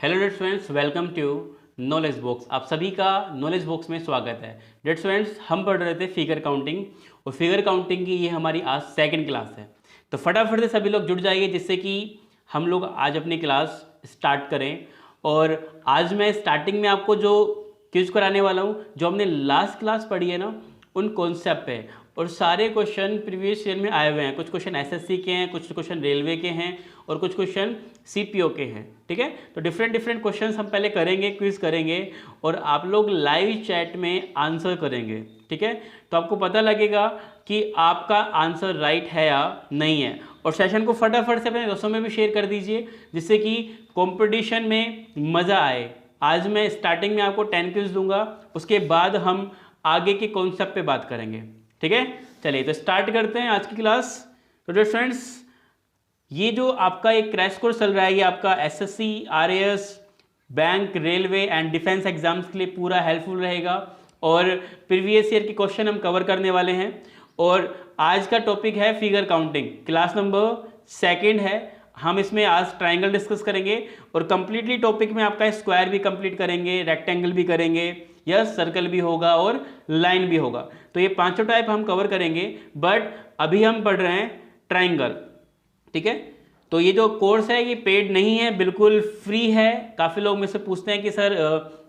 Hello dear students, welcome to Knowledge Box. आप सभी का नॉलेज बॉक्स में स्वागत है। डियर स्टूडेंट्स, हम पढ़ रहे थे फिगर काउंटिंग और फिगर काउंटिंग की ये हमारी आज सेकंड क्लास है। तो फटाफट से सभी लोग जुड़ जाइए जिससे कि हम लोग आज अपनी क्लास स्टार्ट करें। और आज मैं स्टार्टिंग में आपको जो क्विज कराने वाला हूँ, जो हमने लास्ट क्लास पढ़ी है ना, उन कॉन्सेप्ट पे। और सारे क्वेश्चन प्रीवियस ईयर में आए हुए हैं। कुछ क्वेश्चन एसएससी के हैं, कुछ क्वेश्चन रेलवे के हैं और कुछ क्वेश्चन सीपीओ के हैं। ठीक है, तो डिफरेंट डिफरेंट क्वेश्चंस हम पहले करेंगे, क्विज करेंगे और आप लोग लाइव चैट में आंसर करेंगे। ठीक है, तो आपको पता लगेगा कि आपका आंसर राइट है या नहीं है। और सेशन को फटाफट से अपने दोस्तों में भी शेयर कर दीजिए जिससे कि कंपटीशन में मज़ा आए। आज मैं स्टार्टिंग में आपको 10 क्विज दूंगा, उसके बाद हम आगे के कॉन्सेप्ट पे बात करेंगे। ठीक है, चलिए तो स्टार्ट करते हैं आज की क्लास। तो डियर फ्रेंड्स, ये जो आपका एक क्रैश कोर्स चल रहा है, ये आपका SSC, RAS, bank, railway and defence exams के लिए पूरा हेल्पफुल रहेगा। और प्रीवियस ईयर के क्वेश्चन हम कवर करने वाले हैं। और आज का टॉपिक है फिगर काउंटिंग, क्लास नंबर 2 है। हम इसमें आज ट्राइंगल डिस्कस करेंगे और कंप्लीटली टॉपिक में आपका स्क्वायर भी कंप्लीट करेंगे, रेक्टेंगल भी करेंगे, यस सर्कल भी होगा और लाइन भी होगा। तो ये पांचों टाइप हम कवर करेंगे, बट अभी हम पढ़ रहे हैं ट्राइंगल। ठीक है, तो ये जो कोर्स है ये पेड नहीं है, बिल्कुल फ्री है। काफ़ी लोग मुझसे पूछते हैं कि सर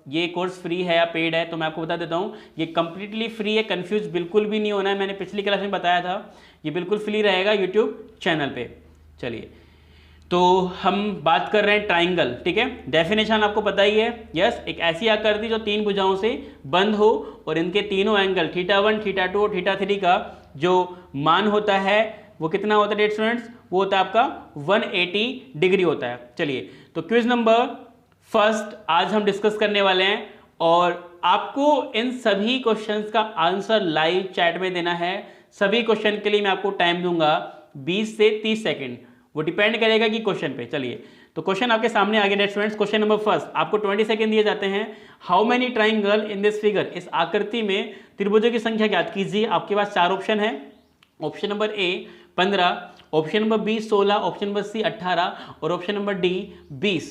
ये कोर्स फ्री है या पेड है, तो मैं आपको बता देता हूँ ये कंप्लीटली फ्री है। कंफ्यूज बिल्कुल भी नहीं होना है, मैंने पिछली क्लास में बताया था, ये बिल्कुल फ्री रहेगा यूट्यूब चैनल पे। चलिए, तो हम बात कर रहे हैं ट्राइंगल। ठीक है, डेफिनेशन आपको पता ही है। यस, एक ऐसी आकृति जो 3 भुजाओं से बंद हो और इनके तीनों एंगल θ1, θ2 और θ3 का जो मान होता है वो कितना होता है डियर स्टूडेंट्स? वो होता है आपका 180 डिग्री होता है। चलिए, तो क्विज नंबर फर्स्ट आज हम डिस्कस करने वाले हैं और आपको इन सभी क्वेश्चंस का आंसर लाइव चैट में देना है। सभी क्वेश्चन के लिए मैं आपको टाइम दूंगा 20 से 30 सेकेंड, वो डिपेंड करेगा कि क्वेश्चन पे। चलिए, तो क्वेश्चन आपके सामने आ गए स्टूडेंट्स। क्वेश्चन नंबर फर्स्ट, आपको 20 सेकंड दिए जाते हैं। How many triangle in this figure? इस आकृति में त्रिभुजों की संख्या ज्ञात कीजिए। आपके पास 4 ऑप्शन है। Option number A 15, option number B 16, option number C 18 और ऑप्शन नंबर डी 20।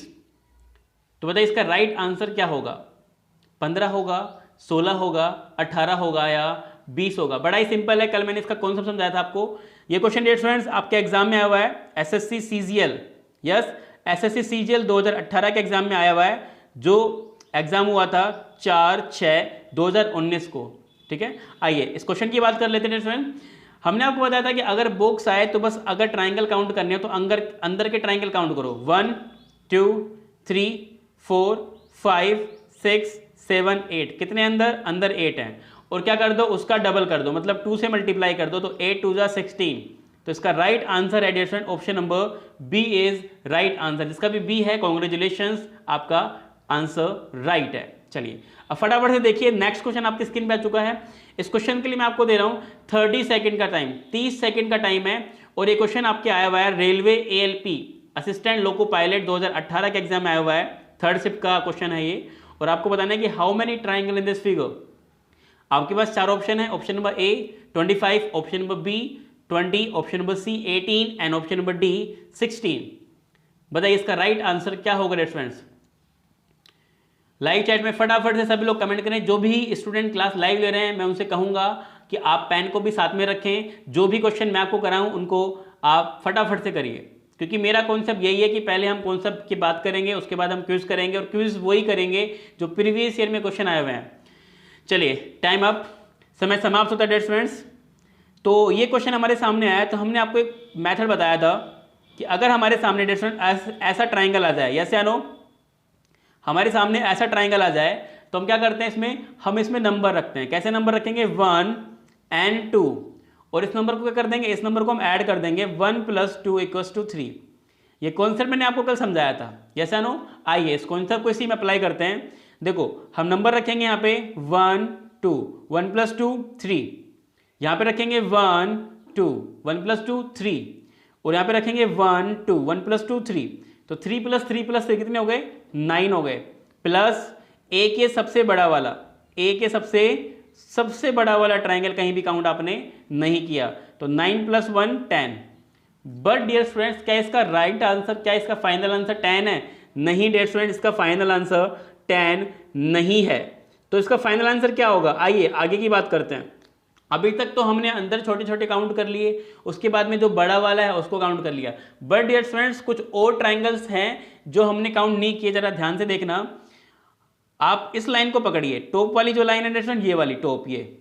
तो बताइए इसका राइट आंसर क्या होगा? 15 होगा, 16 होगा, 18 होगा या 20 होगा? बड़ा ही सिंपल है, कल मैंने इसका कॉन्सेप्ट समझाया था आपको। ये क्वेश्चन डियर स्टूडेंट्स आपके एग्जाम में आया हुआ है, SSC CGL. Yes, SSC CGL 2018 के एग्जाम में आया हुआ है, जो एग्जाम हुआ था 4/6/2019 को। ठीक है, आइए इस क्वेश्चन की बात कर लेते हैं स्टूडेंट। हमने आपको बताया था कि अगर बॉक्स आए तो बस अगर ट्राइंगल काउंट करने हो तो अंदर के ट्राइंगल काउंट करो। 1 2 3 4 5 6 7 8। कितने अंदर 8 हैं। और क्या कर दो, उसका डबल कर दो, मतलब 2 से मल्टीप्लाई कर दो, तो 8 2 16। तो इसका राइट आंसर है dear student option number B is right answer. जिसका भी बी है, कॉन्ग्रेचुलेशंस, आपका आंसर राइट है। चलिए, अब फटाफट से देखिए, नेक्स्ट क्वेश्चन आपकी स्क्रीन पे आ चुका है। इस क्वेश्चन के लिए मैं आपको दे रहा हूं 30 सेकंड का टाइम, 30 सेकंड का टाइम है। और ये क्वेश्चन आपके आया हुआ है railway ALP assistant loco pilot 2018 के एग्जाम में आया हुआ है। 3rd शिफ्ट का क्वेश्चन है ये। और आपको बताना है कि how many triangle in this figure. आपके पास 4 ऑप्शन है। Option number A 25, option number B 20, option number C 18 and option number D 16। बताइए इसका राइट आंसर क्या होगा स्टूडेंट्स? लाइव चैट में फटाफट से सभी लोग कमेंट करें। जो भी स्टूडेंट क्लास लाइव ले रहे हैं, मैं उनसे कहूंगा कि आप पेन को भी साथ में रखें। जो भी क्वेश्चन मैं आपको कराऊं उनको आप फटाफट से करिए, क्योंकि मेरा कॉन्सेप्ट यही है कि पहले हम कॉन्सेप्ट की बात करेंगे, उसके बाद हम क्विज करेंगे और क्विज वही करेंगे जो प्रीवियस ईयर में क्वेश्चन आए हुए हैं। चलिए, टाइम अप, समय समाप्त होता है डियर स्टूडेंट्स। तो ये क्वेश्चन हमारे सामने आया, तो हमने आपको एक मेथड बताया था कि अगर हमारे सामने डियर स्टूडेंट ऐसा ट्राइंगल आ जाए, यस या नो, हमारे सामने ऐसा ट्राइंगल आ जाए तो हम क्या करते हैं, हम इसमें नंबर रखते हैं। कैसे नंबर रखेंगे? 1 and 2। और इस नंबर को क्या कर देंगे, इस नंबर को हम ऐड कर देंगे, 1 + 2 = 3। ये कॉन्सेप्ट मैंने आपको कल समझाया था, यस या नो? आइए इस कॉन्सेप्ट को इसी में अप्लाई करते हैं। देखो, हम नंबर रखेंगे यहाँ पे 1 2, 1 + 2 3। यहाँ पे रखेंगे 1 2, 1 + 2 3। और यहाँ पे रखेंगे 1 2, 1 + 2 3। तो 3 + 3 + 3 कितने हो गए? 9 हो गए। प्लस ए के सबसे बड़ा वाला, ए के सबसे बड़ा वाला ट्राइंगल कहीं भी काउंट आपने नहीं किया, तो 9 + 1 10। बट डियर स्टूडेंट्स, क्या इसका राइट आंसर, क्या इसका फाइनल आंसर 10 है? नहीं डेयर स्टूडेंट, इसका फाइनल आंसर 10 नहीं है। तो इसका फाइनल आंसर क्या होगा, आइए आगे की बात करते हैं। अभी तक तो हमने अंदर छोटे छोटे काउंट कर लिए, उसके बाद में जो बड़ा वाला है उसको काउंट कर लिया, बट डियर स्टूडेंट्स कुछ और ट्राइंगल्स हैं जो हमने काउंट नहीं किए। जरा ध्यान से देखना, आप इस लाइन को पकड़िए, टॉप वाली जो लाइन है डियर स्टूडेंट, ये वाली टॉप, ये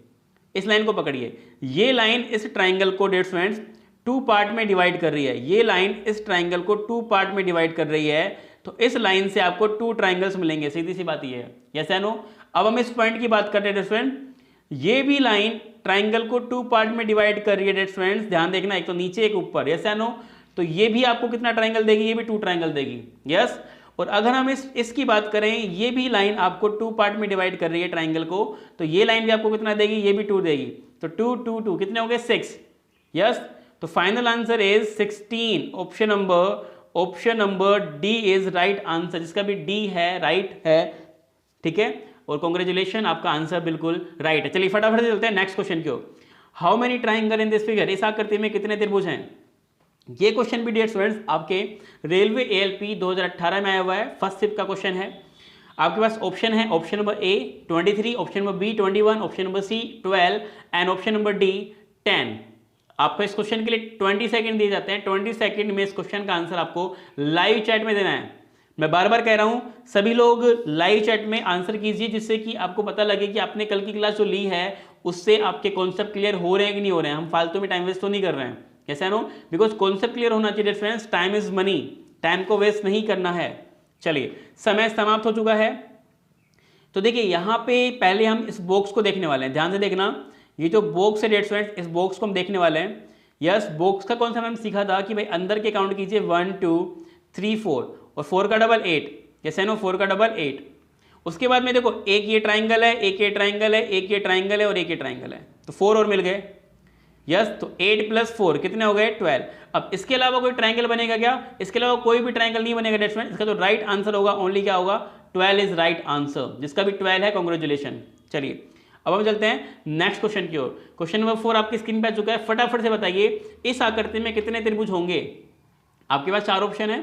इस लाइन को पकड़िए। ये लाइन इस ट्राइंगल को डियर स्टूडेंट्स 2 पार्ट में डिवाइड कर रही है, ये लाइन इस ट्राइंगल को 2 पार्ट में डिवाइड कर रही है। तो इस लाइन से आपको 2 ट्राइंगल्स मिलेंगे, सीधी सी बात ये है, यस या नो। अब हम इस पॉइंट की बात करते हैं डियर स्टूडेंट, ये भी लाइन ट्राइंगल को 2 पार्ट में डिवाइड कर रही है डियर स्टूडेंट्स, ध्यान देखना, एक तो नीचे एक ऊपर, यस या नो। तो ये भी आपको कितना ट्राइंगल देगी, ये भी 2 ट्राइंगल देगी, यस। और अगर हम इसकी बात करें, ये भी लाइन आपको 2 पार्ट में डिवाइड कर रही है ट्राइंगल को, तो ये लाइन भी आपको कितना देगी, ये भी 2 देगी। तो 2 2 2 कितने हो गए, 6, यस। तो final answer is 16, option number D is right answer, जिसका भी डी है राइट है, ठीक है। और कांग्रेचुलेशन, आपका आंसर बिल्कुल राइट है। चलिए फटाफट से चलते हैं नेक्स्ट क्वेश्चन की ओर। How many triangle in this figure, इस आकृति में कितने त्रिभुज हैं। ये क्वेश्चन भी डियर स्टूडेंट्स आपके रेलवे एएलपी 2018 में आया हुआ है, फर्स्ट शिफ्ट का क्वेश्चन है। आपके पास ऑप्शन है, option number A 23, option number B 21, option number C 12 and option number D 10। आपको इस क्वेश्चन के लिए 20 सेकंड दिए जाते हैं, 20 सेकंड में इस क्वेश्चन का आंसर आपको लाइव चैट में देना है। मैं बार बार कह रहा हूं, सभी लोग लाइव चैट में आंसर कीजिए, जिससे कि आपको पता लगे कि आपने कल की क्लास जो ली है उससे आपके कॉन्सेप्ट क्लियर हो रहे हैं कि नहीं हो रहे हैं। हम फालतू में टाइम वेस्ट तो नहीं कर रहे हैं, कैसा नो, बिकॉज कॉन्सेप्ट क्लियर होना चाहिए friends, time is money, time को वेस्ट नहीं करना है। चलिए समय समाप्त हो चुका है। तो देखिए यहाँ पे पहले हम इस बॉक्स को देखने वाले हैं, ध्यान से देखना, ये जो बॉक्स है डेट फ्रेंड्स, इस बॉक्स को हम देखने वाले हैं। यस, बॉक्स का कौन सा मैंने सीखा था कि भाई अंदर के काउंट कीजिए 1 2 3 4 और 4 का डबल 8, जैसे नो 4 का डबल 8। उसके बाद में देखो एक ये ट्राइंगल है, एक ये ट्राइंगल है, एक ये ट्राइंगल है और एक ये ट्राइंगल है, तो 4 और मिल गए। यस, तो 8 + 4 कितने हो गए, 12। अब इसके अलावा कोई ट्राइंगल बनेगा क्या, इसके अलावा कोई भी ट्राइंगल नहीं बनेगा डेट फ्रेंड्स। इसका तो राइट आंसर होगा ओनली क्या होगा, 12 इज राइट आंसर, जिसका भी 12 है कांग्रेचुलेशन। चलिए अब हम चलते हैं नेक्स्ट क्वेश्चन की ओर। क्वेश्चन नंबर 4 आपकी स्क्रीन पे आ चुका है, फटाफट से बताइए इस आकृति में कितने त्रिभुज होंगे। आपके पास 4 ऑप्शन है,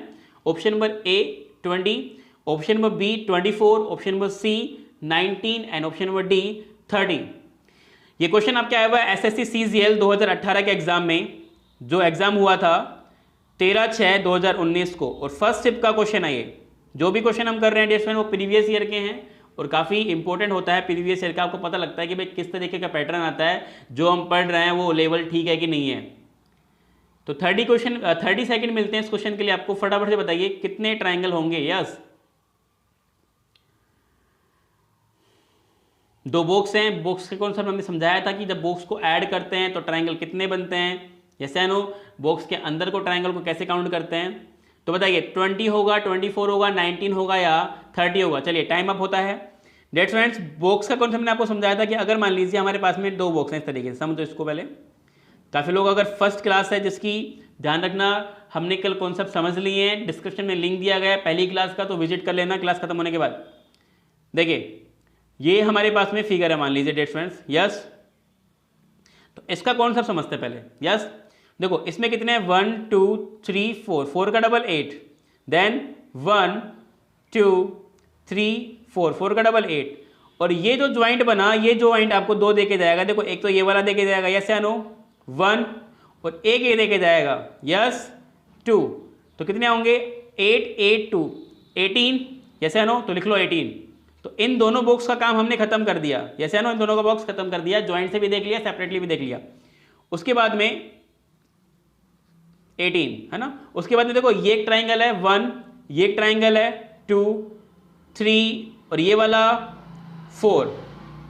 option number A 20, option number B 24, option number C 19 and option number D 30। ये क्वेश्चन आपके आया हुआ है एसएससी सीजीएल 2018 के एग्जाम में, जो एग्जाम हुआ था 13/6/2019 को, और फर्स्ट शिफ्ट का क्वेश्चन है ये। जो भी क्वेश्चन हम कर रहे हैं डेट फ्रेंड वो प्रीवियस ईयर के हैं और काफ़ी इंपॉर्टेंट होता है प्रीवियस ईयर का। आपको पता लगता है कि भाई किस तरीके का पैटर्न आता है, जो हम पढ़ रहे हैं वो लेवल ठीक है कि नहीं है। तो 30 सेकंड मिलते हैं इस क्वेश्चन के लिए आपको, फटाफट से बताइए कितने ट्राइंगल होंगे। यस, 2 बॉक्स हैं, बॉक्स के कॉन्सेप्ट हमने समझाया था कि जब बॉक्स को ऐड करते हैं तो ट्राइंगल कितने बनते हैं, जैसे नो बॉक्स के अंदर को ट्राइंगल को कैसे काउंट करते हैं। तो बताइए 20 होगा, 24 होगा, 19 होगा या 30 होगा। चलिए टाइम अप होता है। डेट फ्रेंड्स, बॉक्स का कॉन्सेप्ट मैंने आपको समझाया था कि अगर मान लीजिए हमारे पास में 2 बॉक्स हैं इस तरीके से, समझो इसको पहले। काफ़ी लोग अगर फर्स्ट क्लास है जिसकी, ध्यान रखना हमने कल कॉन्सेप्ट समझ लिए हैं, डिस्क्रिप्शन में लिंक दिया गया है पहली क्लास का, तो विजिट कर लेना क्लास खत्म होने के बाद। देखिए ये हमारे पास में फिगर है मान लीजिए डेट फ्रेंड्स। यस, तो इसका कॉन्सेप्ट समझते हैं पहले। यस, देखो इसमें कितने हैं 1 2 3 4, 4 का डबल 8, देन 1 2 3 4, 4 का डबल 8, और ये जो ज्वाइंट बना, ये ज्वाइंट आपको 2 देके जाएगा। देखो एक तो ये वाला देके जाएगा, यस या नो 1, और एक ये देके जाएगा, यस 2, तो कितने होंगे 8 8 2 18, यस या नो, तो लिख लो 18। तो इन दोनों बॉक्स का काम हमने खत्म कर दिया, यस या नो, इन दोनों का बॉक्स खत्म कर दिया, ज्वाइंट से भी देख लिया, सेपरेटली भी देख लिया। उसके बाद में 18 है ना। उसके बाद में देखो ये एक ट्राइंगल है 1, ये एक ट्राइंगल है 2 3 और ये वाला 4,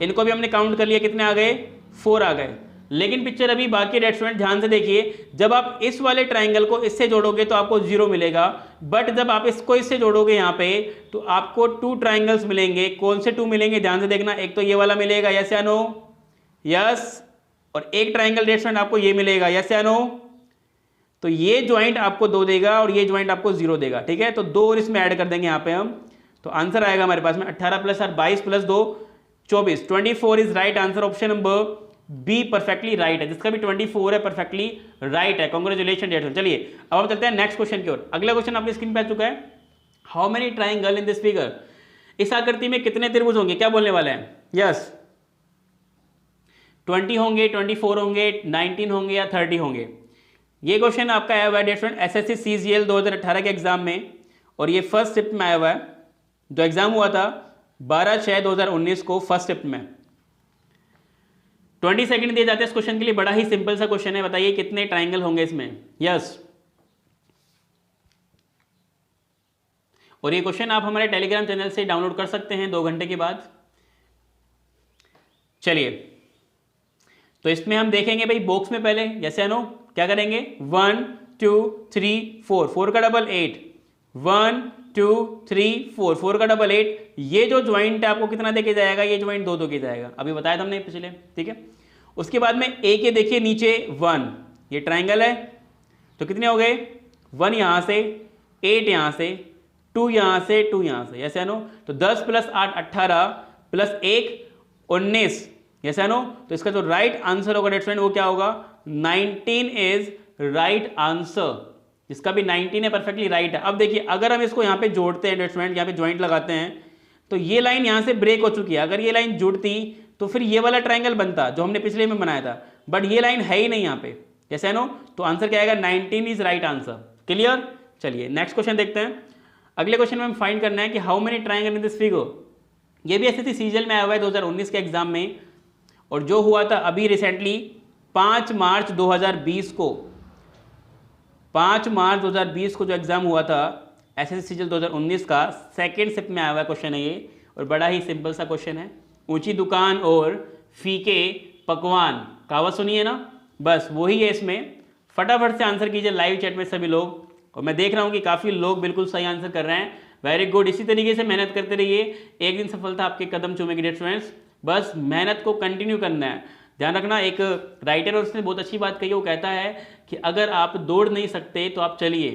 इनको भी हमने काउंट कर लिया, कितने आ गए 4 आ गए। लेकिन पिक्चर अभी बाकी डेट स्टूडेंट ध्यान से देखिए, जब आप इस वाले ट्राइंगल को इससे जोड़ोगे तो आपको 0 मिलेगा, बट जब आप इसको इससे जोड़ोगे यहाँ पे तो आपको 2 ट्राइंगल्स मिलेंगे। कौन से 2 मिलेंगे ध्यान से देखना, एक तो ये वाला मिलेगा, यस या नो, यस, और एक ट्राइंगल डेट स्टूडेंट आपको ये मिलेगा, यस या नो। तो ये ज्वाइंट आपको 2 देगा और ये ज्वाइंट आपको 0 देगा, ठीक है। तो 2 और इसमें ऐड कर देंगे यहाँ पे हम, तो आंसर आएगा हमारे पास में 18 + 8 22 + 2 24, 24 is right answer. Option number B perfectly right है, जिसका भी 24 है परफेक्टली राइट है। कांग्रेचुलेशन डेट। चलिए अब हम चलते हैं नेक्स्ट क्वेश्चन की ओर। अगला क्वेश्चन आपकी स्क्रीन पे आ चुका है। How many triangle in this figure, इस आकृति में कितने त्रिभुज होंगे, क्या बोलने वाले हैं? यस 20 होंगे, 24 होंगे, 19 होंगे या 30 होंगे। ये क्वेश्चन आपका आया हुआ है स्टूडेंट एसएससी सीजीएल 2018 के एग्जाम में, और ये फर्स्ट शिफ्ट में आया हुआ है, जो एग्जाम हुआ था 12/6/2019 को फर्स्ट शिफ्ट में। 20 सेकंड दिए जाते हैं इस क्वेश्चन के लिए, बड़ा ही सिंपल सा क्वेश्चन है, बताइए कितने ट्राइंगल होंगे इसमें। यस और ये क्वेश्चन आप हमारे टेलीग्राम चैनल से डाउनलोड कर सकते हैं 2 घंटे के बाद। चलिए तो इसमें हम देखेंगे भाई बॉक्स में पहले यस या नो क्या करेंगे, 1 2 3 4, 4 का डबल 8, 1 2 3 4, 4 का डबल 8। ये जो ज्वाइंट है आपको कितना देके जाएगा, ये ज्वाइंट 2 2 के जाएगा, अभी बताया था हमने पिछले, ठीक है। उसके बाद में ए के देखिए नीचे 1, ये ट्राइंगल है तो कितने हो गए, 1 यहां से, 8 यहां से, 2 यहां से, 2 यहां से, यस या नो। तो 10 + 8 18 + 1 19, यस या नो। तो इसका जो राइट आंसर होगा डेट फ्रेंड वो क्या होगा, 19 इज राइट आंसर, जिसका भी 19 है परफेक्टली राइट है। अब देखिए अगर हम इसको यहाँ पे जोड़ते हैं डेट फ्रेंड, यहाँ पे ज्वाइंट लगाते हैं, तो ये लाइन यहाँ से ब्रेक हो चुकी है, अगर ये लाइन जुड़ती तो फिर ये वाला ट्राइंगल बनता जो हमने पिछले में बनाया था, बट ये लाइन है ही नहीं यहाँ पे, यस या नो। तो आंसर क्या आएगा, 19 इज राइट आंसर। क्लियर। चलिए नेक्स्ट क्वेश्चन देखते हैं। अगले क्वेश्चन में हम फाइंड करना है कि how many triangle in this figure. ये भी एसएससी सीजीएल में आया हुआ है 2019 के एग्जाम में, और जो हुआ था अभी रिसेंटली 5 मार्च 2020 को, 5 मार्च 2020 को जो एग्जाम हुआ था एसएससी सीजीएल 2019 का, सेकेंड शिफ्ट में आया हुआ क्वेश्चन है ये, और बड़ा ही सिंपल सा क्वेश्चन है। ऊंची दुकान और फीके पकवान, कहावत सुनिए ना, बस वही है इसमें। फटाफट से आंसर कीजिए लाइव चैट में सभी लोग, और मैं देख रहा हूँ कि काफ़ी लोग बिल्कुल सही आंसर कर रहे हैं, वेरी गुड। इसी तरीके से मेहनत करते रहिए, एक दिन सफलता आपके कदम चूमेगी डियर स्टूडेंट्स, बस मेहनत को कंटिन्यू करना है। ध्यान रखना, एक राइटर और उसने बहुत अच्छी बात कही है, वो कहता है कि अगर आप दौड़ नहीं सकते तो आप चलिए,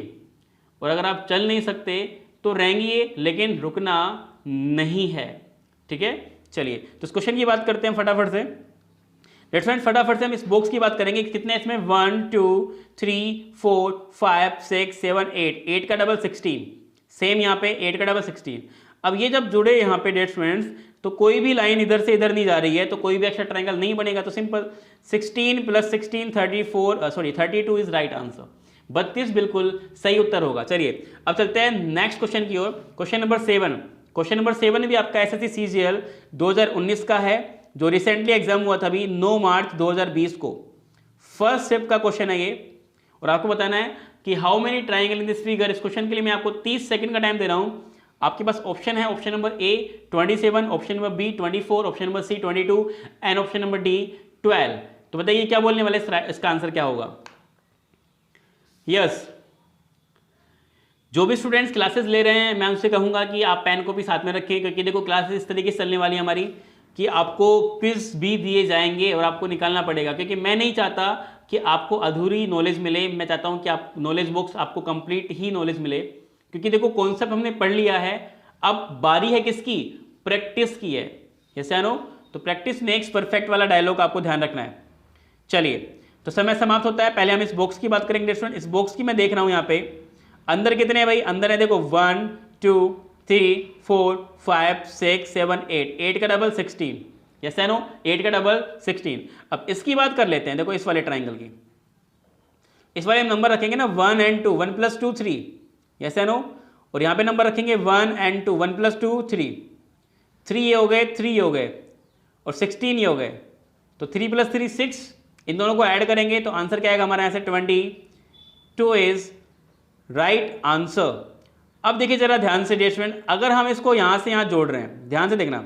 और अगर आप चल नहीं सकते तो रेंगिए, लेकिन रुकना नहीं है, ठीक है। चलिए तो इस क्वेश्चन की बात करते हैं फटाफट से। लेट्स फ्रेंड्स फटाफट से हम इस बॉक्स की बात करेंगे कि कितने इसमें 1 2 3 4 5 6 7 8, 8 का डबल 16, सेम यहाँ पे 8 का डबल 16। अब ये जब जुड़े यहाँ पे डेट फ्रेंड्स, तो कोई भी लाइन इधर से इधर नहीं जा रही है, तो कोई भी एक्स्ट्रा ट्रायंगल नहीं बनेगा। तो सिंपल 16 + 16 32 इज राइट आंसर, 32 बिल्कुल सही उत्तर होगा। चलिए अब चलते हैं नेक्स्ट क्वेश्चन की ओर। क्वेश्चन नंबर 7, क्वेश्चन नंबर 7 भी आपका एसएससी सीजीएल 2019 का है, जो रिसेंटली एग्जाम हुआ था अभी 9 मार्च 2020 को, फर्स्ट शिफ्ट का क्वेश्चन है ये। और आपको बताना है कि how many triangle in this figure. इस क्वेश्चन के लिए मैं आपको 30 सेकंड का टाइम दे रहा हूं। आपके पास ऑप्शन है, option number A 27, option number B 24, option number C 22 and option number D 12। तो बताइए क्या बोलने वाले, इसका आंसर क्या होगा। यस जो भी स्टूडेंट्स क्लासेस ले रहे हैं, मैं उनसे कहूंगा कि आप पेन को भी साथ में रखें, क्योंकि देखो क्लासेस इस तरीके से चलने वाली है हमारी कि आपको क्विज भी दिए जाएंगे और आपको निकालना पड़ेगा, क्योंकि मैं नहीं चाहता कि आपको अधूरी नॉलेज मिले। मैं चाहता हूं कि आप नॉलेज बॉक्स आपको कंप्लीट ही नॉलेज मिले, क्योंकि देखो कॉन्सेप्ट हमने पढ़ लिया है, अब बारी है किसकी, प्रैक्टिस की है, यस या नो। तो प्रैक्टिस मेक्स परफेक्ट वाला डायलॉग आपको ध्यान रखना है। चलिए तो समय समाप्त होता है, पहले हम इस बॉक्स की बात करेंगे स्टूडेंट। इस बॉक्स की मैं देख रहा हूं यहाँ पे अंदर कितने हैं भाई, अंदर है देखो 1 2 3 4 5 6 7 8, 8 का डबल 16, यस या नो, 8 का डबल 16। अब इसकी बात कर लेते हैं, देखो इस वाले ट्राइंगल की, इस वाले नंबर रखेंगे ना 1 and 2, 1 + 2 3, यस या नो। और यहाँ पे नंबर रखेंगे 1 and 2, 1 + 2 3, 3 ये हो गए, 3 ये हो गए, और 16 ये हो गए, तो 3 + 3 6, इन दोनों को ऐड करेंगे तो आंसर क्या आएगा हमारा, यहाँ से 22 इज राइट आंसर। अब देखिए जरा ध्यान से डियर स्टूडेंट, अगर हम इसको यहाँ से यहाँ जोड़ रहे हैं, ध्यान से देखना,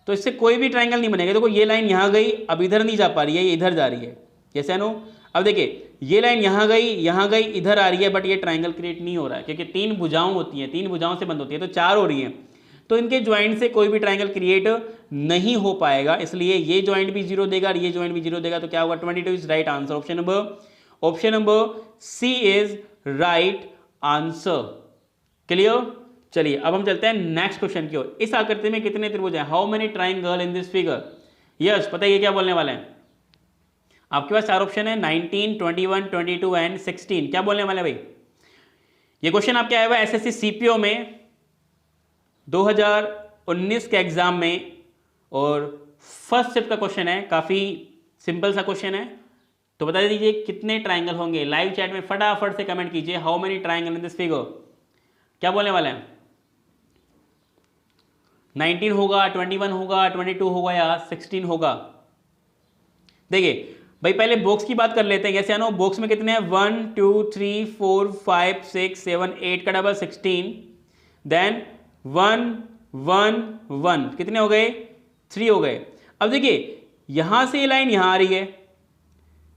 तो इससे कोई भी ट्राइंगल नहीं बनेगा। देखो ये लाइन यहाँ गई, अब इधर नहीं जा पा रही है, ये इधर जा रही है, यस या नो। अब देखिए ये लाइन यहाँ गई, इधर आ रही है, बट ये ट्राइंगल क्रिएट नहीं हो रहा है, क्योंकि 3 भुजाओं होती हैं, 3 भुजाओं से बंद होती है, तो 4 हो रही हैं, तो इनके ज्वाइंट से कोई भी ट्राइंगल क्रिएट नहीं हो पाएगा, इसलिए ये ज्वाइंट भी 0 देगा और ये ज्वाइंट भी 0 देगा। तो क्या होगा, 22 is right answer. Option number C is right answer. Clear. चलिए अब हम चलते हैं नेक्स्ट क्वेश्चन की ओर। इस आकृति में कितने त्रिभुज हैं, how many triangle in this figure. Yes पता है ये क्या बोलने वाले हैं, आपके पास 4 ऑप्शन है, 19 21 22 एंड 16। क्या बोलने वाले हैं भाई, ये क्वेश्चन आपके आया हुआ है एसएससी सीपीओ में 2019 के एग्जाम में, और फर्स्ट शिफ्ट का क्वेश्चन है, काफी सिंपल सा क्वेश्चन है। तो बता दीजिए कितने ट्राइंगल होंगे, लाइव चैट में फटाफट से कमेंट कीजिए, how many triangle in this figure. क्या बोलने वाले हैं? 19 होगा, 21 होगा, 22 होगा या 16 होगा? देखिए भाई पहले बॉक्स की बात कर लेते हैं। कैसे आनो, बॉक्स में कितने हैं? 1 2 3 4 5 6 7 8 का डबल 16, देन 1 1 1 कितने हो गए? 3 हो गए। अब देखिए यहां से ये लाइन यहां आ रही है,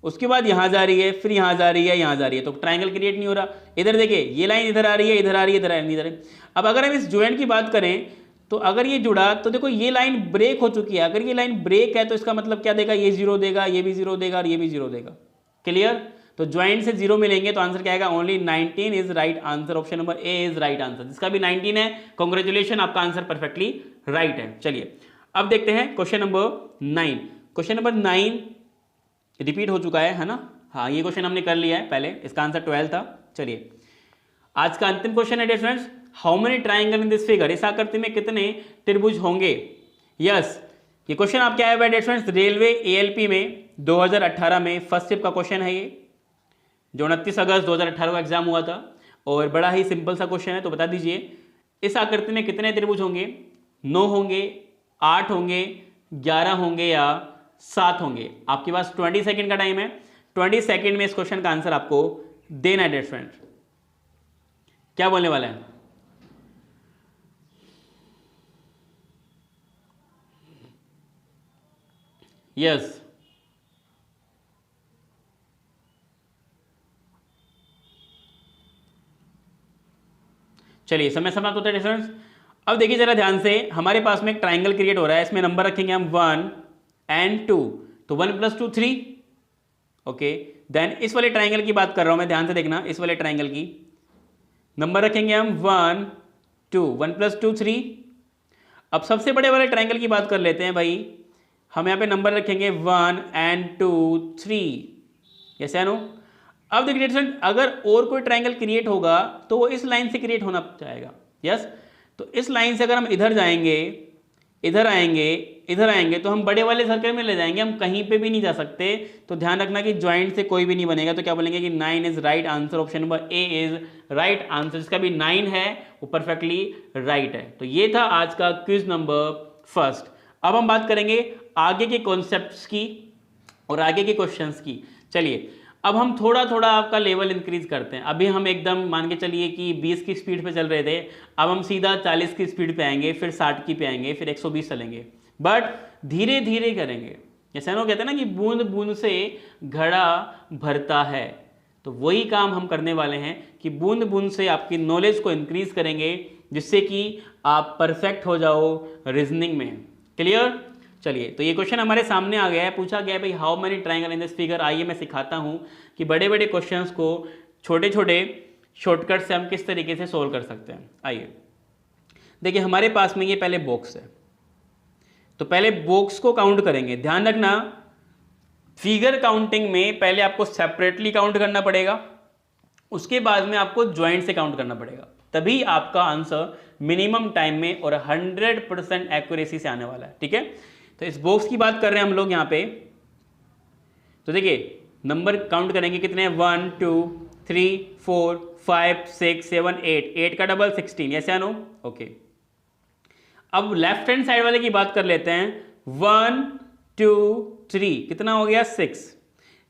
उसके बाद यहां जा रही है, फिर यहां जा रही है, यहां जा रही है, तो ट्राइंगल क्रिएट नहीं हो रहा। इधर देखिए ये लाइन इधर आ रही है, इधर आ रही है, इधर आ रही है, इधर। अब अगर हम इस ज्वाइंट की बात करें तो अगर ये जुड़ा तो देखो ये लाइन ब्रेक हो चुकी है। अगर ये लाइन ब्रेक है तो इसका मतलब क्या देगा? ये 0 देगा, ये भी 0 देगा और ये भी 0 देगा। क्लियर? तो ज्वाइंट से 0 मिलेंगे तो आंसर क्या आएगा? Only 19 is right answer. Option number A is right answer. जिसका भी 19 है, कॉन्ग्रेचुलेशन, आपका आंसर परफेक्टली राइट है। चलिए अब देखते हैं question number 9। Question number 9 repeat हो चुका है ना? हाँ, ये क्वेश्चन हमने कर लिया है पहले, इसका आंसर 12 था। चलिए आज का अंतिम क्वेश्चन है dear friends, how many triangle in this figure. इस आकृति में कितने त्रिभुज होंगे? यस, ये क्वेश्चन आपके आया हुआ है डियर फ्रेंड्स रेलवे एएलपी में 2018 में फर्स्ट शिफ्ट का क्वेश्चन है ये, जो 29 अगस्त 2018 का एग्जाम हुआ था, और बड़ा ही सिंपल सा क्वेश्चन है। तो बता दीजिए इस आकृति में कितने त्रिभुज होंगे? 9 होंगे, 8 होंगे, 11 होंगे या 7 होंगे? आपके पास 20 सेकेंड का टाइम है। 20 सेकेंड में इस क्वेश्चन का आंसर आपको देना है डियर फ्रेंड्स। क्या बोलने वाला है? यस, चलिए समय समाप्त होता है डिफरेंस। अब देखिए जरा ध्यान से, हमारे पास में एक ट्राइंगल क्रिएट हो रहा है, इसमें नंबर रखेंगे हम 1 and 2, तो 1 + 2 3। ओके, देन इस वाले ट्राइंगल की बात कर रहा हूं मैं, ध्यान से देखना, इस वाले ट्राइंगल की नंबर रखेंगे हम 1 2, 1 + 2 3। अब सबसे बड़े वाले ट्राइंगल की बात कर लेते हैं भाई, हम यहाँ पे नंबर रखेंगे 1 and 2 3। यस या नो? अब देखिए फ्रेंड, अगर और कोई ट्राइंगल क्रिएट होगा तो वो इस लाइन से क्रिएट होना चाहेगा। यस, तो इस लाइन से अगर हम इधर जाएंगे, इधर आएंगे, इधर आएंगे, तो हम बड़े वाले सर्कल में ले जाएंगे, हम कहीं पे भी नहीं जा सकते। तो ध्यान रखना कि ज्वाइंट से कोई भी नहीं बनेगा। तो क्या बोलेंगे कि 9 is right answer. Option number A is right answer. जिसका भी 9 है वो परफेक्टली राइट है। तो ये था आज का क्विज नंबर फर्स्ट। अब हम बात करेंगे आगे के कॉन्सेप्ट्स की और आगे के क्वेश्चंस की। चलिए अब हम थोड़ा थोड़ा आपका लेवल इंक्रीज करते हैं। अभी हम एकदम मान के चलिए कि 20 की स्पीड पे चल रहे थे, अब हम सीधा 40 की स्पीड पे आएंगे, फिर 60 की पे आएंगे, फिर 120 चलेंगे, बट धीरे धीरे करेंगे। जैसे हम लोग कहते हैं ना कि बूंद बूंद से घड़ा भरता है, तो वही काम हम करने वाले हैं कि बूंद बूंद से आपकी नॉलेज को इंक्रीज करेंगे, जिससे कि आप परफेक्ट हो जाओ रीजनिंग में। क्लियर? चलिए, तो ये क्वेश्चन हमारे सामने आ गया है, पूछा गया है भाई how many triangle in this figure. आइए मैं सिखाता हूं कि बड़े बड़े क्वेश्चंस को छोटे छोटे शॉर्टकट से हम किस तरीके से सोल्व कर सकते हैं। आइए देखिए, हमारे पास में ये पहले बॉक्स है, तो पहले बॉक्स को काउंट करेंगे। ध्यान रखना, फिगर काउंटिंग में पहले आपको सेपरेटली काउंट करना पड़ेगा, उसके बाद में आपको ज्वाइंट से काउंट करना पड़ेगा, तभी आपका आंसर मिनिमम टाइम में और 100% एक्यूरेसी से आने वाला है। ठीक है, तो इस बॉक्स की बात कर रहे हैं हम लोग यहाँ पे। तो देखिए नंबर काउंट करेंगे कितने हैं, 1 2 3 4 5 6 7 8, 8 का डबल 16। यस या नो? ओके, अब लेफ्ट हैंड साइड वाले की बात कर लेते हैं। 1 2 3 कितना हो गया, 6।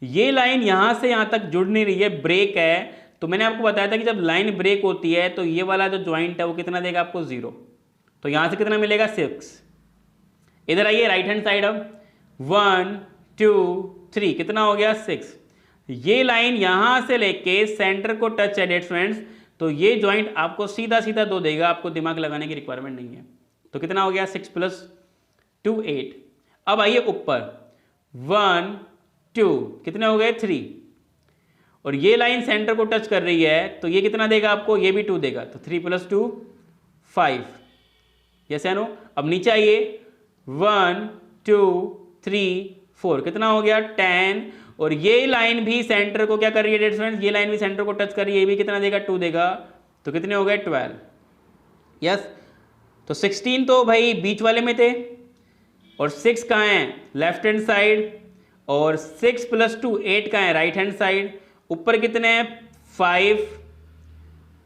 ये लाइन यहां से यहां तक जुड़ नहीं रही है, ब्रेक है। तो मैंने आपको बताया था कि जब लाइन ब्रेक होती है तो ये वाला जो ज्वाइंट है वो कितना देगा आपको, 0। तो यहां से कितना मिलेगा, 6। इधर आइए राइट हैंड साइड, अब 1 2 3 कितना हो गया, 6। ये लाइन यहां से लेके सेंटर को टच है फ्रेंड्स, तो ये ज्वाइंट आपको सीधा सीधा 2 देगा, आपको दिमाग लगाने की रिक्वायरमेंट नहीं है। तो कितना हो गया, 6 + 2 8। अब आइए ऊपर, 1 2 कितने हो गए, 3, और ये लाइन सेंटर को टच कर रही है, तो ये कितना देगा आपको, ये भी 2 देगा। तो 3 + 2 5। यस या नो? अब नीचे आइए, 1 2 3 4 कितना हो गया, 10, और ये लाइन भी सेंटर को क्या कर रही है फ्रेंड्स, ये लाइन भी सेंटर को टच कर रही है, ये भी कितना देगा, 2 देगा। तो कितने हो गए 12। यस, तो 16 तो भाई बीच वाले में थे और 6 कहाँ हैं लेफ्ट हैंड साइड, और 6 + 2 8 कहाँ है राइट हैंड साइड। ऊपर कितने हैं 5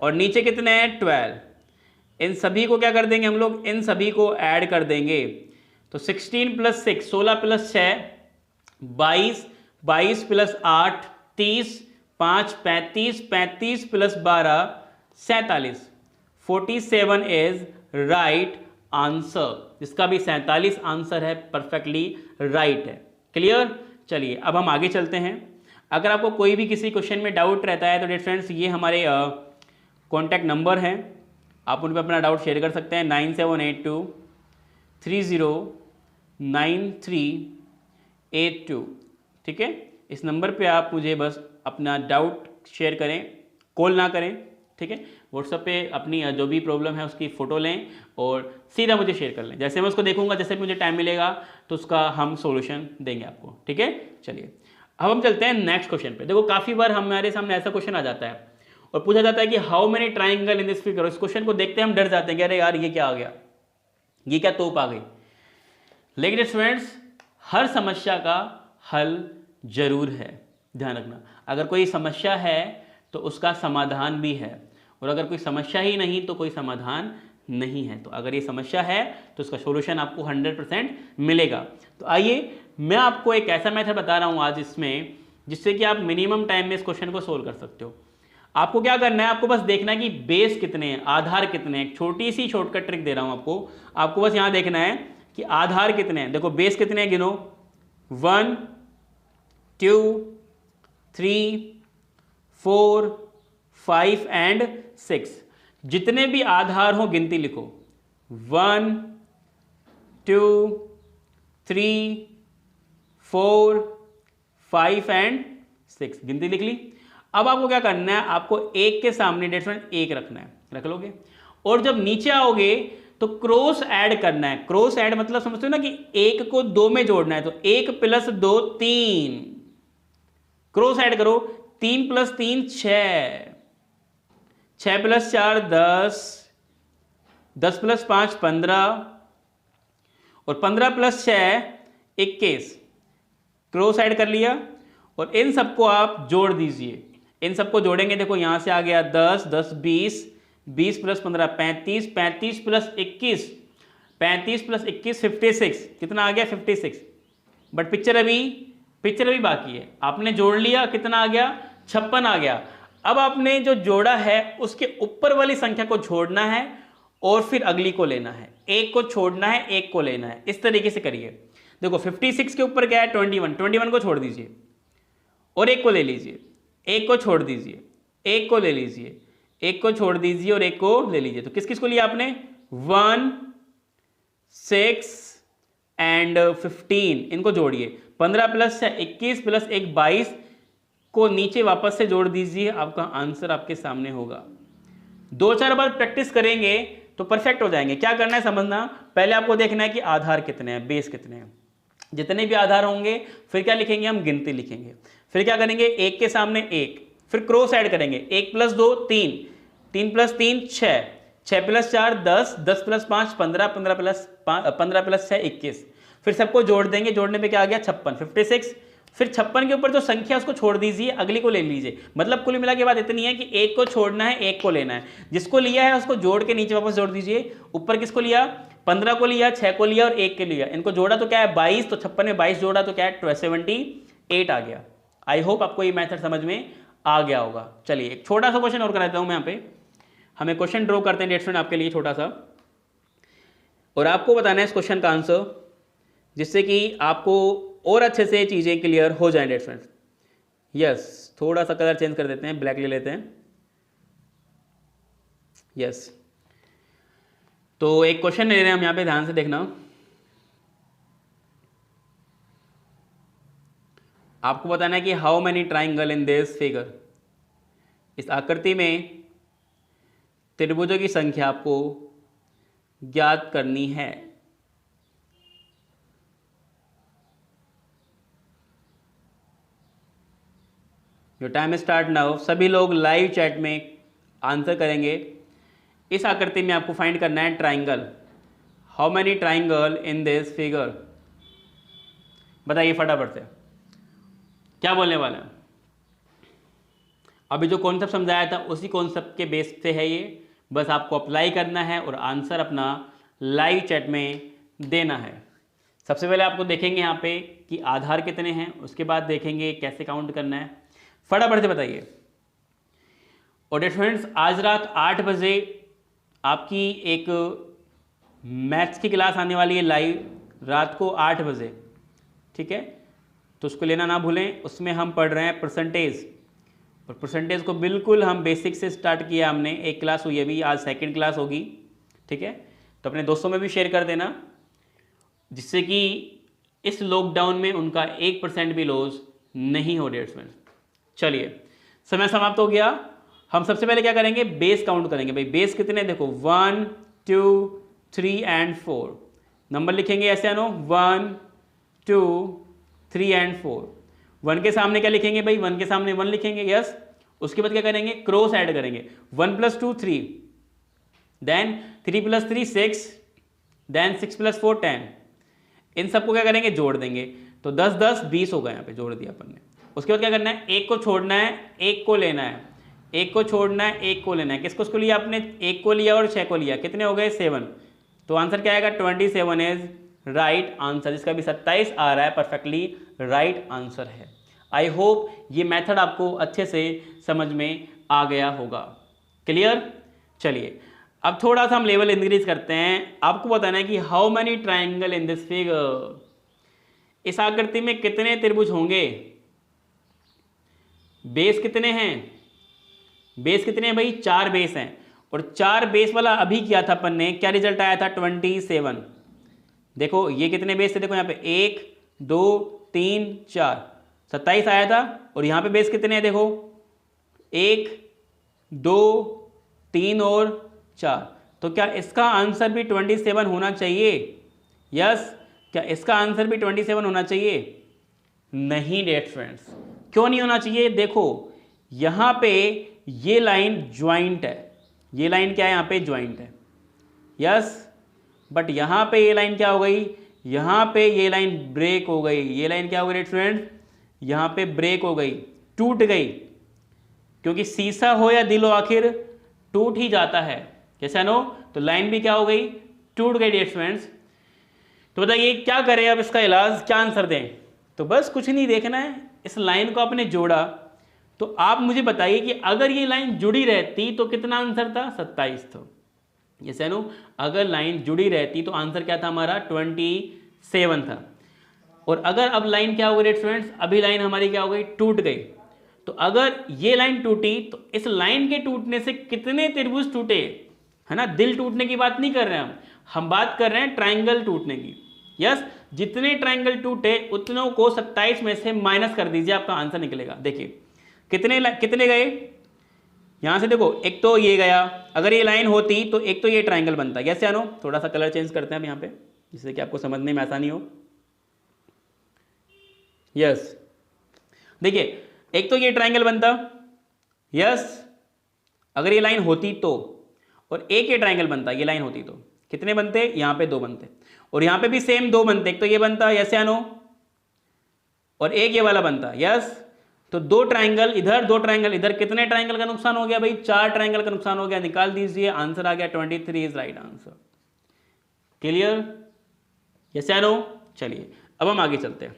और नीचे कितने हैं 12। इन सभी को क्या कर देंगे हम लोग, इन सभी को ऐड कर देंगे। तो 16 + 6 16 + 6 22, 22 + 8 30, 5 35, 35 + 12 47। 47 इज राइट आंसर। इसका भी 47 आंसर है, परफेक्टली राइट है। क्लियर। चलिए अब हम आगे चलते हैं। अगर आपको कोई भी किसी क्वेश्चन में डाउट रहता है तो डियर फ्रेंड्स ये हमारे कॉन्टैक्ट नंबर हैं, आप उन पर अपना डाउट शेयर कर सकते हैं। 9782309382। ठीक है, इस नंबर पे आप मुझे बस अपना डाउट शेयर करें, कॉल ना करें। ठीक है, व्हाट्सएप पे अपनी जो भी प्रॉब्लम है उसकी फ़ोटो लें और सीधा मुझे शेयर कर लें। जैसे मैं उसको देखूंगा, जैसे मुझे टाइम मिलेगा तो उसका हम सॉल्यूशन देंगे आपको। ठीक है, चलिए अब हम चलते हैं नेक्स्ट क्वेश्चन पे। देखो काफ़ी बार हमारे सामने ऐसा क्वेश्चन आ जाता है और पूछा जाता है कि how many triangle in this figure. इस क्वेश्चन को देखते हैं हम डर जाते हैं कि अरे यार ये क्या आ गया, ये क्या तोप आ गई। लेकिन स्टूडेंट्स हर समस्या का हल जरूर है, ध्यान रखना। अगर कोई समस्या है तो उसका समाधान भी है, और अगर कोई समस्या ही नहीं तो कोई समाधान नहीं है। तो अगर ये समस्या है तो उसका सॉल्यूशन आपको 100% मिलेगा। तो आइए मैं आपको एक ऐसा मेथड बता रहा हूँ आज इसमें, जिससे कि आप मिनिमम टाइम में इस क्वेश्चन को सोल्व कर सकते हो। आपको क्या करना है, आपको बस देखना है कि बेस कितने हैं, आधार कितने हैं। छोटी सी शॉर्टकट ट्रिक दे रहा हूं आपको बस यहां देखना है कि आधार कितने हैं। देखो बेस कितने हैं, गिनो 1 2 3 4 5 एंड 6। जितने भी आधार हो गिनती लिखो 1 2 3 4 5 एंड 6, गिनती लिख ली। अब आपको क्या करना है, आपको एक के सामने डेट एक रखना है, रख लोगे। और जब नीचे आओगे तो क्रॉस ऐड करना है। क्रॉस ऐड मतलब समझते हो ना कि एक को दो में जोड़ना है। तो 1 + 2 3, क्रॉस ऐड करो। 3 + 3 6, 6 + 4 10, 10 + 5 15 और 15 + 6 21। क्रॉस ऐड कर लिया और इन सबको आप जोड़ दीजिए। इन सबको जोड़ेंगे, देखो यहां से आ गया 10 10 20, 20 + 15 35, 35 + 21, 35 + 21 56। कितना आ गया 56। बट पिक्चर अभी बाकी है। आपने जोड़ लिया, कितना आ गया 56 आ गया। अब आपने जो जोड़ा है उसके ऊपर वाली संख्या को छोड़ना है और फिर अगली को लेना है। एक को छोड़ना है, एक को लेना है। इस तरीके से करिए। देखो 56 के ऊपर क्या है 21, 21 को छोड़ दीजिए और एक को ले लीजिए, एक को छोड़ दीजिए, एक को ले लीजिए, एक को छोड़ दीजिए और एक को ले लीजिए। तो किस किस को लिया आपने 1 6 एंड 15, इनको जोड़िए। 15 + 6 21 + 1 22 को नीचे वापस से जोड़ दीजिए। आपका आंसर आपके सामने होगा। 2-4 बार प्रैक्टिस करेंगे तो परफेक्ट हो जाएंगे। क्या करना है समझना, पहले आपको देखना है कि आधार कितने हैं, बेस कितने हैं। जितने भी आधार होंगे फिर क्या लिखेंगे, हम गिनती लिखेंगे। फिर क्या करेंगे, एक के सामने एक, फिर क्रॉस ऐड करेंगे। 1 + 2 3, 3 + 3 6, 6 + 4 10, 10 + 5 15, 15 + 6 21। फिर सबको जोड़ देंगे, जोड़ने पे क्या आ गया 56 56। फिर 56 के ऊपर जो संख्या उसको छोड़ दीजिए, अगली को ले लीजिए। मतलब कुल मिला के बात इतनी है कि एक को छोड़ना है, एक को लेना है। जिसको लिया है उसको जोड़ के नीचे वापस जोड़ दीजिए। ऊपर किसको लिया 15 को लिया, 6 को लिया और 1 के लिया। इनको जोड़ा तो क्या है 22, तो 56 में 22 जोड़ा तो क्या है 78 आ गया। आई होप आपको ये मेथड समझ में आ गया होगा। चलिए एक छोटा सा क्वेश्चन और कराता हूं मैं यहाँ पे। हमें क्वेश्चन ड्रॉ करते हैं स्टूडेंट आपके लिए छोटा सा, और आपको बताना है इस क्वेश्चन का आंसर, जिससे कि आपको और अच्छे से चीज़ें क्लियर हो जाएं डेयर फ्रेंड्स। यस, थोड़ा सा कलर चेंज कर देते हैं, ब्लैक ले लेते हैं। यस, तो एक क्वेश्चन ले रहे हैं हम यहाँ पे, ध्यान से देखना। आपको बताना है कि how many triangle in this figure. इस आकृति में त्रिभुजों की संख्या आपको ज्ञात करनी है। Your time start now. सभी लोग लाइव चैट में आंसर करेंगे। इस आकृति में आपको फाइंड करना है triangle. How many triangle in this figure? बताइए फटाफट से क्या बोलने वाला है। अभी जो कॉन्सेप्ट समझाया था उसी कॉन्सेप्ट के बेस पे है ये, बस आपको अप्लाई करना है और आंसर अपना लाइव चैट में देना है। सबसे पहले आपको देखेंगे यहाँ पे कि आधार कितने हैं, उसके बाद देखेंगे कैसे काउंट करना है। फटाफट से बताइए। और स्टूडेंट्स आज रात 8 बजे आपकी एक मैथ्स की क्लास आने वाली है लाइव, रात को 8 बजे, ठीक है, तो उसको लेना ना भूलें। उसमें हम पढ़ रहे हैं परसेंटेज, और परसेंटेज को बिल्कुल हम बेसिक से स्टार्ट किया हमने। एक क्लास हुई अभी, आज सेकंड क्लास होगी, ठीक है। तो अपने दोस्तों में भी शेयर कर देना, जिससे कि इस लॉकडाउन में उनका 1% भी लॉस नहीं हो डियर स्टूडेंट्स। चलिए समय समाप्त हो गया। हम सबसे पहले क्या करेंगे, बेस काउंट करेंगे। भाई बेस कितने, देखो 1 2 3 एंड 4 नंबर लिखेंगे ऐसे आनो, 1 2 3 एंड 4। 1 के सामने क्या लिखेंगे भाई, 1 के सामने 1 लिखेंगे, यस। उसके बाद क्या करेंगे, क्रॉस ऐड करेंगे, 1 + 2 3, देन 3 + 3 6, देन 6 + 4 10। इन सबको क्या करेंगे, जोड़ देंगे। तो 10 10 20 होगा, यहाँ पे जोड़ दिया अपन ने। उसके बाद क्या करना है, एक को छोड़ना है, एक को लेना है, एक को छोड़ना है, एक को लेना है। किसको लिया आपने, एक को लिया और 6 को लिया, कितने हो गए 7। तो आंसर क्या आएगा, 27 इज राइट आंसर। इसका भी 27 आ रहा है, परफेक्टली राइट आंसर है। आई होप ये मेथड आपको अच्छे से समझ में आ गया होगा। क्लियर। चलिए अब थोड़ा सा हम लेवल इंक्रीज करते हैं। आपको बताना है कि how many triangle in this figure, इस आकृति में कितने त्रिभुज होंगे। बेस कितने हैं, बेस कितने हैं भाई, 4 बेस हैं। और 4 बेस वाला अभी किया था अपन ने, क्या रिजल्ट आया था, 27। देखो ये कितने बेस थे, देखो यहाँ पे 1 2 3 4, 27 आया था। और यहाँ पे बेस कितने हैं, देखो 1 2 3 और 4। तो क्या इसका आंसर भी 27 होना चाहिए, यस। क्या इसका आंसर भी 27 होना चाहिए, नहीं डियर फ्रेंड्स। क्यों नहीं होना चाहिए, देखो यहाँ पे ये लाइन ज्वाइंट है, ये लाइन क्या है, यहाँ पे ज्वाइंट है, यस। बट यहाँ पे ये लाइन क्या हो गई, यहाँ पे ये लाइन ब्रेक हो गई। ये लाइन क्या हो गई फ्रेंड्स, यहाँ पे ब्रेक हो गई, टूट गई। क्योंकि शीशा हो या दिल हो आखिर टूट ही जाता है, कैसा नो। तो लाइन भी क्या हो गई, टूट गई डियर फ्रेंड्स। तो बताइए क्या करें अब, इसका इलाज क्या आंसर दें। तो बस कुछ नहीं देखना है, इस लाइन को आपने जोड़ा। तो आप मुझे बताइए कि अगर ये लाइन जुड़ी रहती तो कितना आंसर था, 27 था, यस नो। अगर लाइन जुड़ी रहती तो आंसर क्या था हमारा, 27 था। और अगर अब लाइन क्या हो गई स्टूडेंट्स, अभी लाइन हमारी क्या हो गई, टूट गई। तो अगर ये लाइन टूटी तो इस लाइन के टूटने से कितने त्रिभुज टूटे, है ना। दिल टूटने की बात नहीं कर रहे हैं हम बात कर रहे हैं ट्राइंगल टूटने की, यस। जितने ट्राइंगल टूटे उतनों को 27 में से माइनस कर दीजिए, आपका आंसर निकलेगा। देखिए कितने कितने गए, यहां से देखो एक तो ये गया, अगर ये लाइन होती तो एक तो ये ट्राइंगल बनता, यस या नो। थोड़ा सा कलर चेंज करते हैं हम यहाँ पे, जिससे कि आपको समझने में आसानी हो, यस। देखिए एक तो ये ट्राइंगल बनता, यस, अगर ये लाइन होती तो। और एक ये ट्राइंगल बनता, ये लाइन होती तो कितने बनते, यहाँ पे 2 बनते। और यहाँ पे भी सेम 2 बनते, एक तो ये बनता, यस या नो, और एक ये वाला बनता, यस। तो 2 ट्राइंगल इधर, 2 ट्राइंगल इधर, कितने ट्राइंगल का नुकसान हो गया भाई, 4 ट्राइंगल का नुकसान हो गया। निकाल दीजिए, आंसर आ गया 23 is right answer. Clear, yes या नो। चलिए अब हम आगे चलते हैं,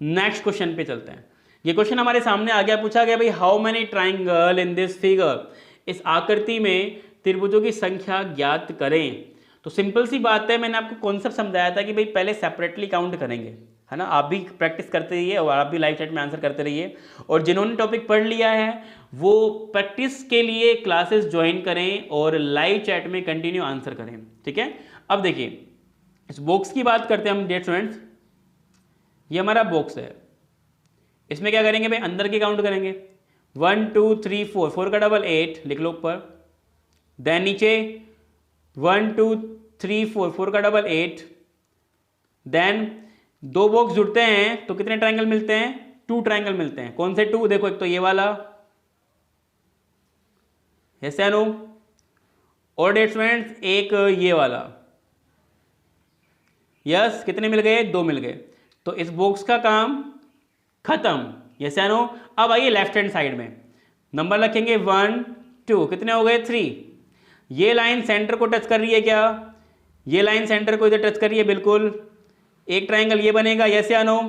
नेक्स्ट क्वेश्चन पे चलते हैं। ये क्वेश्चन हमारे सामने आ गया, पूछा गया भाई how many triangle in this figure, इस आकृति में त्रिभुजों की संख्या ज्ञात करें। तो सिंपल सी बात है, मैंने आपको कॉन्सेप्ट समझाया था कि भाई पहले सेपरेटली काउंट करेंगे, है ना। आप भी प्रैक्टिस करते रहिए और आप भी लाइव चैट में आंसर करते रहिए। और जिन्होंने टॉपिक पढ़ लिया है वो प्रैक्टिस के लिए क्लासेस ज्वाइन करें और लाइव चैट में कंटिन्यू आंसर करें, ठीक है। अब देखिए इस बॉक्स की बात करते हैं हम डियर स्टूडेंट्स। ये हमारा बॉक्स है, इसमें क्या करेंगे भाई, अंदर की काउंट करेंगे। 1 2 3 4, 4 का डबल 8 लिख लो ऊपर। देन नीचे 1 2 3 4, 4 का डबल 8। देन 2 बॉक्स जुड़ते हैं तो कितने ट्राइंगल मिलते हैं, 2 ट्राइंगल मिलते हैं। कौन से 2, देखो एक तो ये वाला, यस या नो? और डेट स्टूडेंट्स एक ये वाला, यस कितने मिल गए? 2 मिल गए। तो इस बॉक्स का काम खत्म, यस या नो? अब आइए लेफ्ट हैंड साइड में नंबर रखेंगे 1 2, कितने हो गए? 3। ये लाइन सेंटर को टच कर रही है क्या? ये लाइन सेंटर को इधर टच कर रही है, बिल्कुल। एक ट्रायंगल ये बनेगा, यस या नो?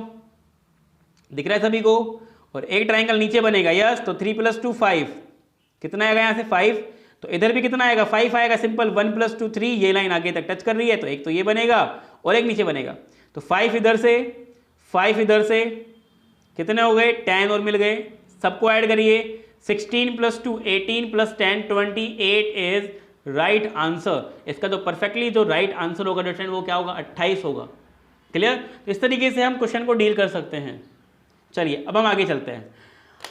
दिख रहा है सभी को? और एक ट्रायंगल नीचे बनेगा, यस। तो 3 + 2 5, कितना आएगा यहाँ से? 5। तो इधर भी कितना आएगा? 5 आएगा, सिंपल। 1 + 2 3, ये लाइन आगे तक टच कर रही है, तो एक तो ये बनेगा और एक नीचे बनेगा। तो 5 इधर से, 5 इधर से, कितने हो गए? 10 और मिल गए। सबको ऐड करिए, 16 + 2 18 + 10 28 इज राइट आंसर। इसका जो परफेक्टली जो राइट आंसर होगा स्टूडेंट वो क्या होगा? 28 होगा। क्लियर? तो इस तरीके से हम क्वेश्चन को डील कर सकते हैं। चलिए अब हम आगे चलते हैं।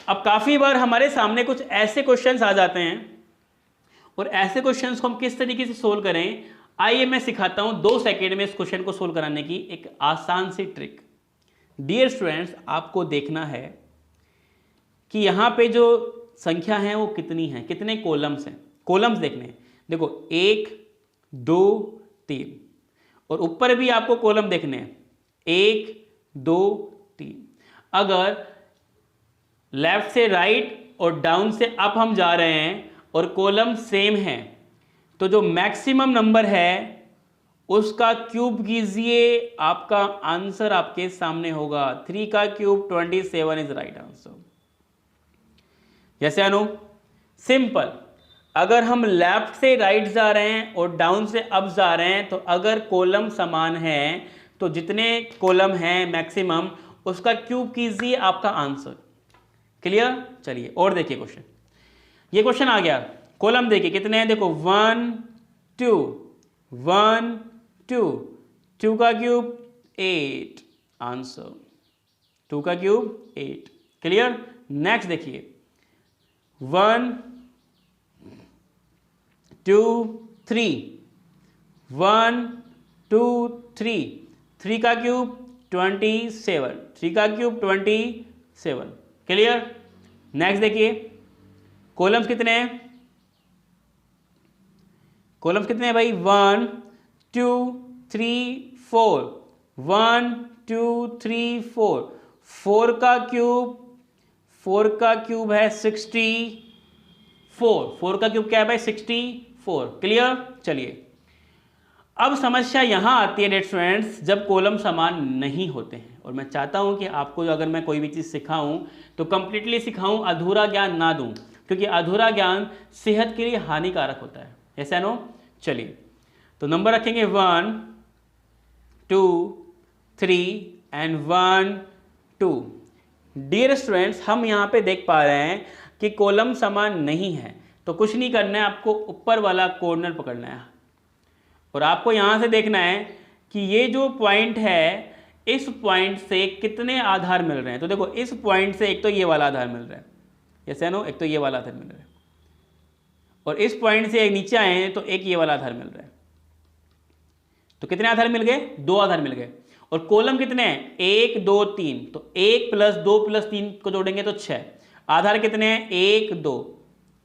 अब काफ़ी बार हमारे सामने कुछ ऐसे क्वेश्चंस आ जाते हैं, और ऐसे क्वेश्चंस को हम किस तरीके से सोल्व करें, आइए मैं सिखाता हूं 2 सेकेंड में इस क्वेश्चन को सोल्व कराने की एक आसान सी ट्रिक। डियर स्टूडेंट्स, आपको देखना है कि यहाँ पे जो संख्या है वो कितनी है, कितने कॉलम्स हैं। कॉलम्स देखने हैं, देखो 1 2 3, और ऊपर भी आपको कॉलम देखने हैं 1 2 3। अगर लेफ्ट से राइट और डाउन से अप हम जा रहे हैं और कॉलम सेम है, तो जो मैक्सिमम नंबर है उसका क्यूब कीजिए, आपका आंसर आपके सामने होगा। 3 का cube 27 is right answer. Yes या नो? सिंपल। अगर हम लेफ्ट से राइट जा रहे हैं और डाउन से अप जा रहे हैं, तो अगर कॉलम समान है तो जितने कॉलम हैं मैक्सिमम उसका क्यूब कीजिए, आपका आंसर। क्लियर? चलिए और देखिए क्वेश्चन। ये क्वेश्चन आ गया, कॉलम देखिए कितने हैं, देखो 1 2 1 2, 2 का क्यूब 8 आंसर, 2 का क्यूब 8। क्लियर? नेक्स्ट देखिए 1 2 3, 1 2 3, 3 का क्यूब 27, 3 का क्यूब 27। क्लियर? नेक्स्ट देखिए कॉलम्स कितने हैं, कॉलम्स कितने हैं भाई? 1 2 3 4, 1 2 3 4, 4 का क्यूब है 64, 4 का क्यूब क्या है भाई? 64। क्लियर? चलिए अब समस्या यहां आती है डेट स्टूडेंट्स, जब कॉलम समान नहीं होते हैं। और मैं चाहता हूं कि आपको अगर मैं कोई भी चीज़ सिखाऊं तो कंप्लीटली सिखाऊं, अधूरा ज्ञान ना दूं, क्योंकि अधूरा ज्ञान सेहत के लिए हानिकारक होता है। ऐसा नो? चलिए तो नंबर रखेंगे 1 2 3 एंड 1 2। डियर स्टूडेंट्स, हम यहाँ पे देख पा रहे हैं कि कॉलम समान नहीं है, तो कुछ नहीं करना है, आपको ऊपर वाला कॉर्नर पकड़ना है और आपको यहाँ से देखना है कि ये जो पॉइंट है इस पॉइंट से कितने आधार मिल रहे हैं। तो देखो इस पॉइंट से एक तो ये वाला आधार मिल रहा है, ऐसा नो? एक तो ये वाला आधार मिल रहा है, और इस पॉइंट से एक नीचे आए हैं तो एक ये वाला आधार मिल रहा है। तो कितने आधार मिल गए? 2 आधार मिल गए। और कॉलम कितने हैं? 1 2 3, तो 1 + 2 + 3 को जोड़ेंगे तो 6। आधार कितने हैं? 1 2,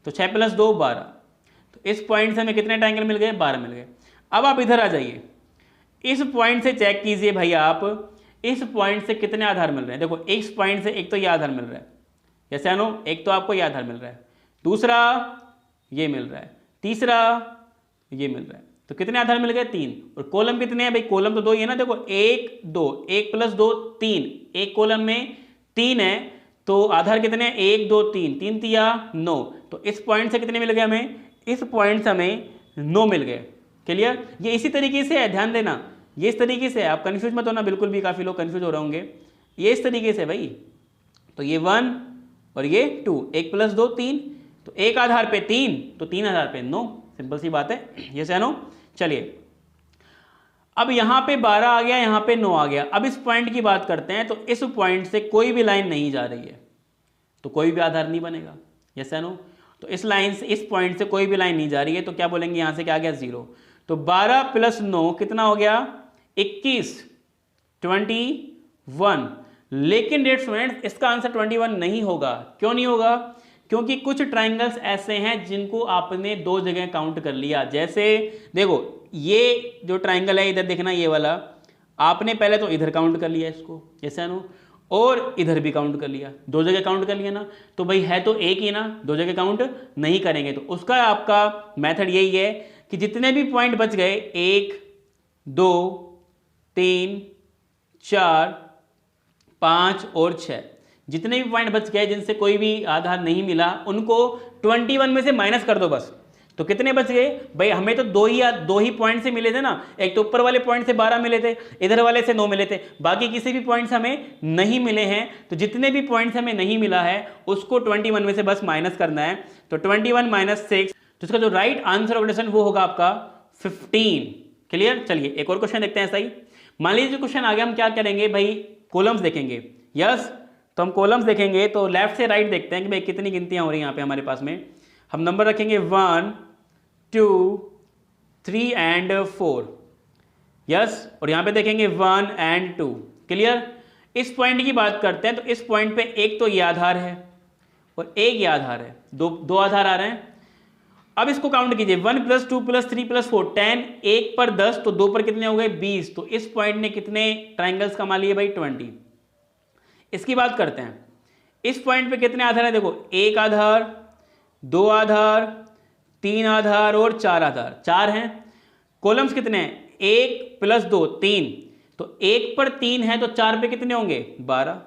तो 6 + 2 12। तो इस पॉइंट से हमें कितने ट्रायंगल मिल गए? 12 मिल गए। अब आप इधर आ जाइए, इस पॉइंट से चेक कीजिए भाई आप, इस पॉइंट से कितने आधार मिल रहे हैं। देखो इस पॉइंट से एक तो ये आधार मिल रहा है, जैसे नो? एक तो आपको ये आधार मिल रहा है, दूसरा ये मिल रहा है, तीसरा ये मिल रहा है। तो कितने आधार मिल गए? 3। और कॉलम कितने हैं भाई? कॉलम तो 2 ही है ना। देखो 1 2, 1 + 2 3, एक कॉलम में 3 है, तो आधार कितने हैं? 1 2 3, 3 तिया 9। तो इस पॉइंट से कितने मिल गए हमें? इस पॉइंट से हमें 9 मिल गए। क्लियर? ये इसी तरीके से है, ध्यान देना, ये इस तरीके से है, आप कंफ्यूज मत होना बिल्कुल भी, काफ़ी लोग कंफ्यूज हो रहे होंगे। ये इस तरीके से भाई, तो ये 1 और ये 2, 1 + 2 3, तो एक आधार पे 3, तो 3 आधार पे 9। सिंपल सी बात है, ये से नो? चलिए अब यहाँ पे 12 आ गया, यहाँ पे 9 आ गया। अब इस पॉइंट की बात करते हैं, तो इस पॉइंट से कोई भी लाइन नहीं जा रही है, तो कोई भी आधार नहीं बनेगा। यस या नो? तो इस लाइन से, इस पॉइंट से कोई भी लाइन नहीं जा रही है, तो क्या बोलेंगे? यहाँ से क्या आ गया? 0। तो 12 + 9 कितना हो गया? 21, 21। लेकिन डेट स्टूडेंट्स, इसका आंसर 21 नहीं होगा। क्यों नहीं होगा? क्योंकि कुछ ट्राइंगल्स ऐसे हैं जिनको आपने दो जगह काउंट कर लिया। जैसे देखो ये जो ट्राइंगल है इधर देखना, ये वाला आपने पहले तो इधर काउंट कर लिया इसको, जैसे नो, और इधर भी काउंट कर लिया, दो जगह काउंट कर लिया ना, तो भाई है तो एक ही ना, दो जगह काउंट नहीं करेंगे। तो उसका आपका मेथड यही है कि जितने भी पॉइंट बच गए 1 2 3 4 5 और 6, जितने भी पॉइंट बच गए जिनसे कोई भी आधार नहीं मिला उनको 21 में से माइनस कर दो बस। तो कितने बच गए भाई, हमें तो दो ही पॉइंट से मिले थे ना, एक तो ऊपर वाले पॉइंट से 12 मिले थे, इधर वाले से 9 मिले थे, बाकी किसी भी पॉइंट से हमें नहीं मिले हैं। तो जितने भी पॉइंट्स हमें नहीं मिला है उसको 21 में से बस माइनस करना है। तो 21 माइनस 6, तो इसका जो राइट आंसर ऑफ क्वेश्चन वो होगा आपका 15। क्लियर। चलिए एक और क्वेश्चन देखते हैं। सही, मान लीजिए क्वेश्चन आ गया, हम क्या करेंगे भाई, कॉलम्स देखेंगे। यस, तो हम कॉलम्स देखेंगे तो लेफ्ट से राइट देखते हैं कि भाई कितनी गिनतियां हो रही हैं यहाँ पे हमारे पास में। हम नंबर रखेंगे 1 2 3 एंड 4। यस, और यहाँ पे देखेंगे 1 एंड 2। क्लियर। इस पॉइंट की बात करते हैं तो इस पॉइंट पे एक तो ये आधार है और एक ये आधार है, दो आधार आ रहे हैं। अब इसको काउंट कीजिए, 1 + 2 + 3 + 4 10, 1 पर 10 तो 2 पर कितने हो गए 20। तो इस पॉइंट ने कितने ट्राइंगल्स कमा लिए भाई 20। इसकी बात करते हैं, इस पॉइंट पे कितने आधार हैं, देखो एक आधार, दो आधार, तीन आधार और चार आधार, चार हैं। कॉलम्स कितने हैं, 1 + 2 3, तो 1 पर 3 है तो 4 पे कितने होंगे 12।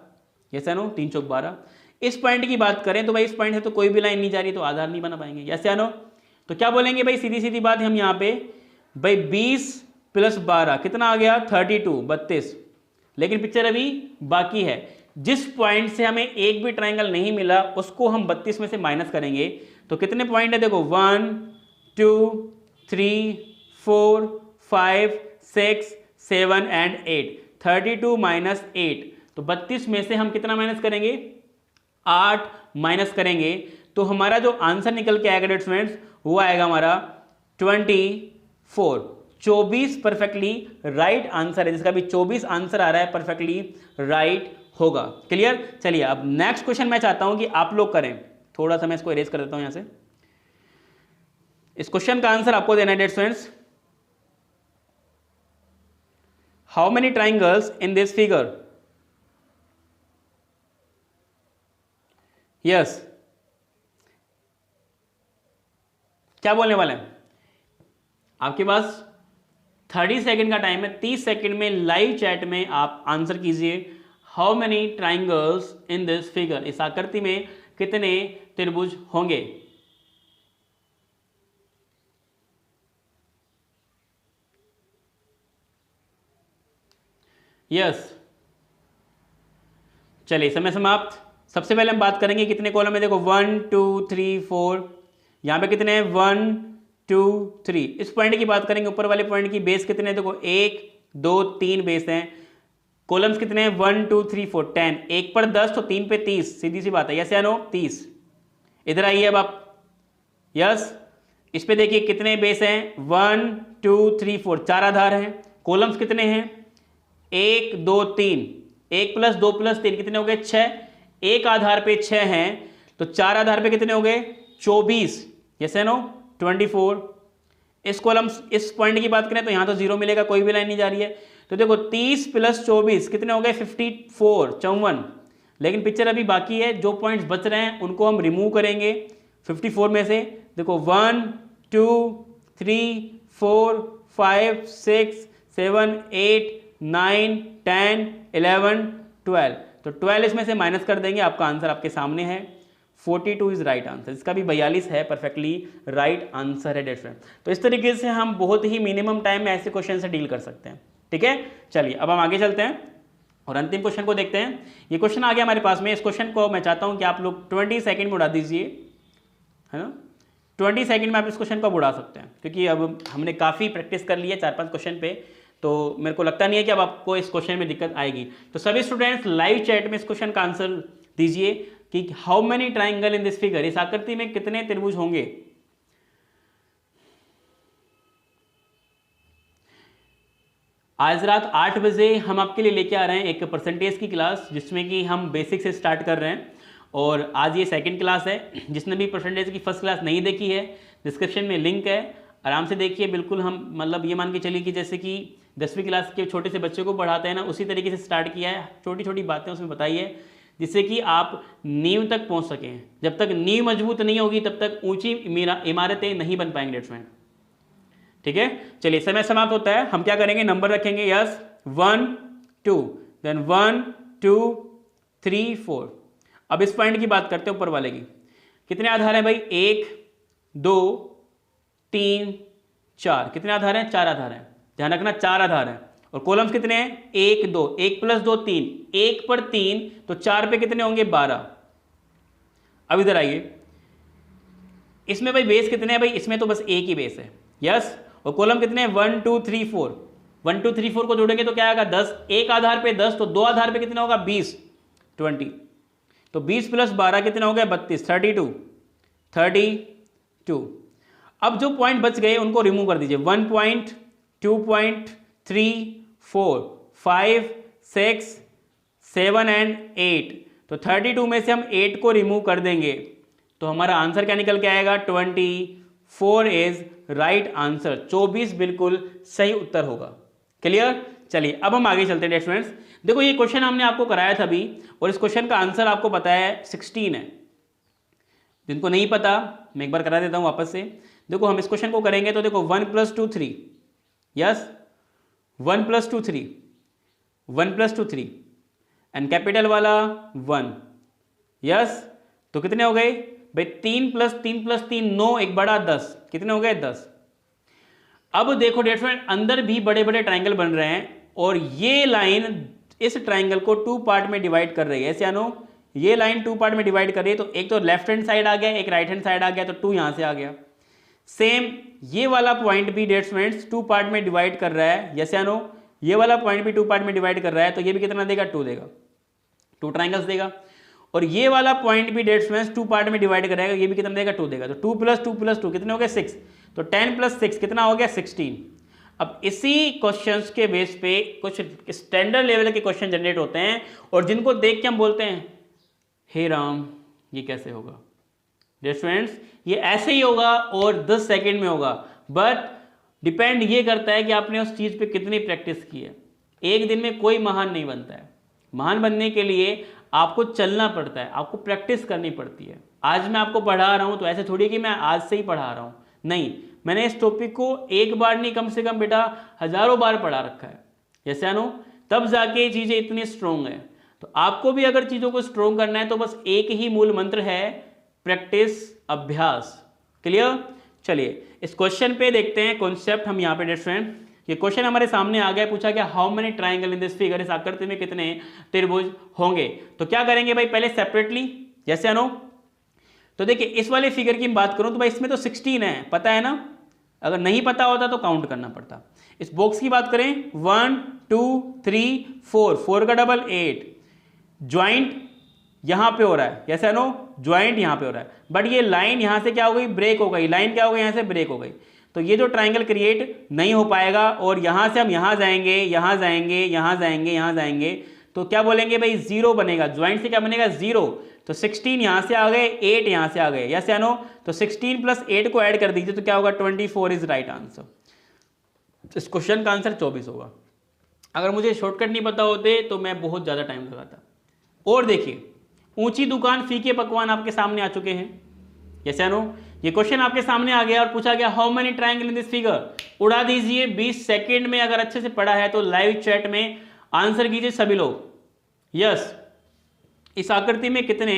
यस या नो, 3 चौक 12। इस पॉइंट की बात करें तो भाई इस पॉइंट से तो कोई भी लाइन नहीं जा रही तो आधार नहीं बना पाएंगे। यस या नो, तो क्या बोलेंगे भाई, सीधी सीधी बात हम यहाँ पे भाई 20 + 12 कितना आ गया 32 32। लेकिन पिक्चर अभी बाकी है, जिस पॉइंट से हमें एक भी ट्राइंगल नहीं मिला उसको हम 32 में से माइनस करेंगे। तो कितने पॉइंट है, देखो 1 2 3 4 5 6 7 एंड 8, 32 माइनस 8। तो 32 में से हम कितना माइनस करेंगे, 8 माइनस करेंगे तो हमारा जो आंसर निकल के आएगा स्टूडेंट्स वो आएगा हमारा 24। 24 परफेक्टली राइट आंसर है, जिसका भी 24 आंसर आ रहा है परफेक्टली राइट होगा। क्लियर। चलिए अब नेक्स्ट क्वेश्चन मैं चाहता हूं कि आप लोग करें, थोड़ा सा मैं इसको इरेज कर देता हूं यहां से। इस क्वेश्चन का आंसर आपको देना है dear students, how many triangles in this figure. Yes, क्या बोलने वाले हैं, आपके पास 30 सेकंड का टाइम है, 30 सेकंड में लाइव चैट में आप आंसर कीजिए, how many triangles in this figure, इस आकृति में कितने त्रिभुज होंगे। यस, चलिए समय समाप्त। सबसे पहले हम बात करेंगे कितने कॉलम है, देखो 1 2 3 4, यहां पे कितने हैं 1 2 3। इस पॉइंट की बात करेंगे, ऊपर वाले पॉइंट की बेस कितने हैं, देखो 1 2 3 बेस हैं। कॉलम्स कितने हैं 1 2 3 4 10, 1 पर 10 तो 3 पे 30, सीधी सी बात है। यस या नो, 30। इधर आइए अब आप। यस, इस पे देखिए कितने बेस हैं 1 2 3 4, चार आधार हैं। कॉलम्स कितने हैं 1 2 3, 1 + 2 + 3 कितने हो गए 6, एक आधार पे 6 हैं तो चार आधार पे कितने हो गए 24। यस या नो, 24। इस कॉलम्स इस पॉइंट की बात करें तो यहां तो जीरो मिलेगा, कोई भी लाइन नहीं जा रही है। तो देखो 30 + 24 कितने हो गए 54 54। लेकिन पिक्चर अभी बाकी है, जो पॉइंट्स बच रहे हैं उनको हम रिमूव करेंगे 54 में से। देखो 1 2 3 4 5 6 7 8 9 10 11 12, तो 12 इसमें से माइनस कर देंगे, आपका आंसर आपके सामने है 42 इज राइट आंसर। इसका भी 42 है परफेक्टली राइट आंसर है डिफरेंट। तो इस तरीके से हम बहुत ही मिनिमम टाइम में ऐसे क्वेश्चन से डील कर सकते हैं। ठीक है, चलिए अब हम आगे चलते हैं और अंतिम क्वेश्चन को देखते हैं। ये क्वेश्चन आ गया हमारे पास में, इस क्वेश्चन को मैं चाहता हूं कि आप लोग 20 सेकंड में उड़ा दीजिए, है ना। 20 सेकंड में आप इस क्वेश्चन को उड़ा सकते हैं, क्योंकि अब हमने काफ़ी प्रैक्टिस कर ली है 4-5 क्वेश्चन पे, तो मेरे को लगता नहीं है कि अब आपको इस क्वेश्चन में दिक्कत आएगी। तो सभी स्टूडेंट्स लाइव चैट में इस क्वेश्चन का आंसर दीजिए कि how many triangle in this figure, इस आकृति में कितने त्रिभुज होंगे। आज रात 8 बजे हम आपके लिए लेके आ रहे हैं एक परसेंटेज की क्लास, जिसमें कि हम बेसिक से स्टार्ट कर रहे हैं और आज ये सेकंड क्लास है। जिसने भी परसेंटेज की फर्स्ट क्लास नहीं देखी है, डिस्क्रिप्शन में लिंक है, आराम से देखिए। बिल्कुल हम मतलब ये मान के चलिए कि जैसे कि 10वीं क्लास के छोटे से बच्चे को पढ़ाते हैं ना, उसी तरीके से स्टार्ट किया है। छोटी छोटी बातें उसमें बताई है जिससे कि आप नींव तक पहुंच सकें। जब तक नींव मजबूत नहीं होगी तब तक ऊंची इमारतें नहीं बन पाएंगे डेट्समैन। ठीक है, चलिए समय समाप्त होता है। हम क्या करेंगे, नंबर रखेंगे। Yes, 1 2, then 1 2 3 4। अब इस पॉइंट की बात करते हैं ऊपर वाले की। कितने आधार हैं भाई, 1 2 3 4। कितने आधार हैं, 4 आधार हैं। ध्यान रखना 4 आधार हैं। और कॉलम्स कितने हैं, 1 2, 1 + 2 3, 1 पर 3 तो 4 पे कितने होंगे, 12। अब इधर आइए, इसमें भाई बेस कितने हैं भाई, इसमें तो बस एक ही बेस है। यस, और कॉलम कितने हैं, 1 2 3 4। 1 2 3 4 को जोड़ेंगे तो क्या आएगा, 10। एक आधार पे 10 तो दो आधार पे कितना होगा, 20 20। तो 20 + 12 कितना हो गया, 32 32। अब जो पॉइंट बच गए उनको रिमूव कर दीजिए। 1 पॉइंट 2 पॉइंट 3 4 5 6 7 एंड 8। तो 32 में से हम 8 को रिमूव कर देंगे तो हमारा आंसर क्या निकल के आएगा, 24 इज राइट आंसर। 24 बिल्कुल सही उत्तर होगा। क्लियर। चलिए अब हम आगे चलते हैं स्टूडेंट्स। देखो ये क्वेश्चन हमने आपको कराया था अभी, और इस क्वेश्चन का आंसर आपको पता है 16 है। जिनको नहीं पता मैं एक बार करा देता हूं वापस से। देखो हम इस क्वेश्चन को करेंगे तो देखो 1 + 2 3। यस, 1 + 2 3, 1 + 2 3 एंड कैपिटल वाला 1। यस, तो कितने हो गए भाई, 3 + 3 + 3 9, एक बड़ा 10। कितने हो गए, 10। अब देखो डेट फ्रेंड, अंदर भी बड़े बड़े ट्राइंगल बन रहे हैं और ये लाइन इस ट्राइंगल को 2 पार्ट में डिवाइड कर रही है। ऐसे यानो ये लाइन 2 पार्ट में डिवाइड कर रही है, तो एक तो लेफ्ट हैंड साइड आ गया, एक राइट हैंड साइड आ गया, तो 2 यहां से आ गया। सेम ये वाला पॉइंट भी डेट फ्रेंड्स 2 पार्ट में डिवाइड कर रहा है। यस या नो, ये वाला पॉइंट भी 2 पार्ट में डिवाइड कर रहा है, तो ये भी कितना देगा, 2 देगा, 2 ट्राइंगल्स देगा। और ये वाला पॉइंट भी डेट फ्रेंड्स 2 पार्ट में डिवाइड करेगा, ये भी कितना देगा, 2 देगा। तो 2 + 2 + 2 कितने हो गए, 6। तो 10 + 6 कितना हो गया, 16। अब इसी क्वेश्चंस के बेस पे कुछ स्टैंडर्ड लेवल के क्वेश्चन जनरेट होते हैं और जिनको देख के हम बोलते हैं, हे राम ये कैसे होगा। डियर फ्रेंड्स, ये ऐसे ही होगा और 10 सेकंड में होगा, बट डिपेंड ये करता है कि आपने उस चीज पे कितनी प्रैक्टिस की है। एक दिन में कोई महान नहीं बनता है। महान बनने के लिए आपको चलना पड़ता है, आपको प्रैक्टिस करनी पड़ती है। आज मैं आपको पढ़ा रहा हूं तो ऐसे थोड़ी कि मैं आज से ही पढ़ा रहा हूं, नहीं, मैंने इस टॉपिक को एक बार नहीं, कम से कम बेटा हजारों बार पढ़ा रखा है। जैसे नो, तब जाके चीजें इतनी स्ट्रोंग है। तो आपको भी अगर चीजों को स्ट्रोंग करना है तो बस एक ही मूल मंत्र है, प्रैक्टिस, अभ्यास। क्लियर। चलिए इस क्वेश्चन पे देखते हैं कॉन्सेप्ट हम यहाँ पे डेट फ्रेंड। ये क्वेश्चन हमारे सामने आ गया, पूछा गया how many triangle in this figure, इस आकृति में कितने त्रिभुज होंगे। तो क्या करेंगे भाई, पहले सेपरेटली, जैसे नो। तो देखिए इस वाले फिगर की बात करूं तो भाई इसमें तो 16 है, पता है ना। अगर नहीं पता होता तो काउंट करना पड़ता। इस बॉक्स की बात करें, 1 2 3 4, 4 का डबल 8। ज्वाइंट यहां पे हो रहा है, जैसे नो, ज्वाइंट यहां पे हो रहा है, बट ये लाइन यहां से क्या हो गई, ब्रेक हो गई। लाइन क्या हो गई, यहां से ब्रेक हो गई। तो ये जो ट्राइंगल क्रिएट नहीं हो पाएगा और यहां से हम यहां जाएंगे, यहां जाएंगे, यहां जाएंगे, यहां जाएंगे, तो क्या बोलेंगे भाई, 0 बनेगा। ज्वाइंट से क्या बनेगा, 0। तो 16 यहां से आ गए, 8 यहां से आ गए। यस या नो, तो 16 + 8 को ऐड कर दीजिए तो क्या होगा, 24 इज राइट आंसर। इस क्वेश्चन का आंसर 24 होगा। अगर मुझे शॉर्टकट नहीं पता होते तो मैं बहुत ज्यादा टाइम लगाता। और देखिए, ऊंची दुकान फीके पकवान आपके सामने आ चुके हैं। यस या नो, ये क्वेश्चन आपके सामने आ गया और पूछा गया how many triangle in this figure. उड़ा दीजिए 20 सेकंड में। अगर अच्छे से पढ़ा है तो लाइव चैट में आंसर कीजिए सभी लोग। यस, इस आकृति में कितने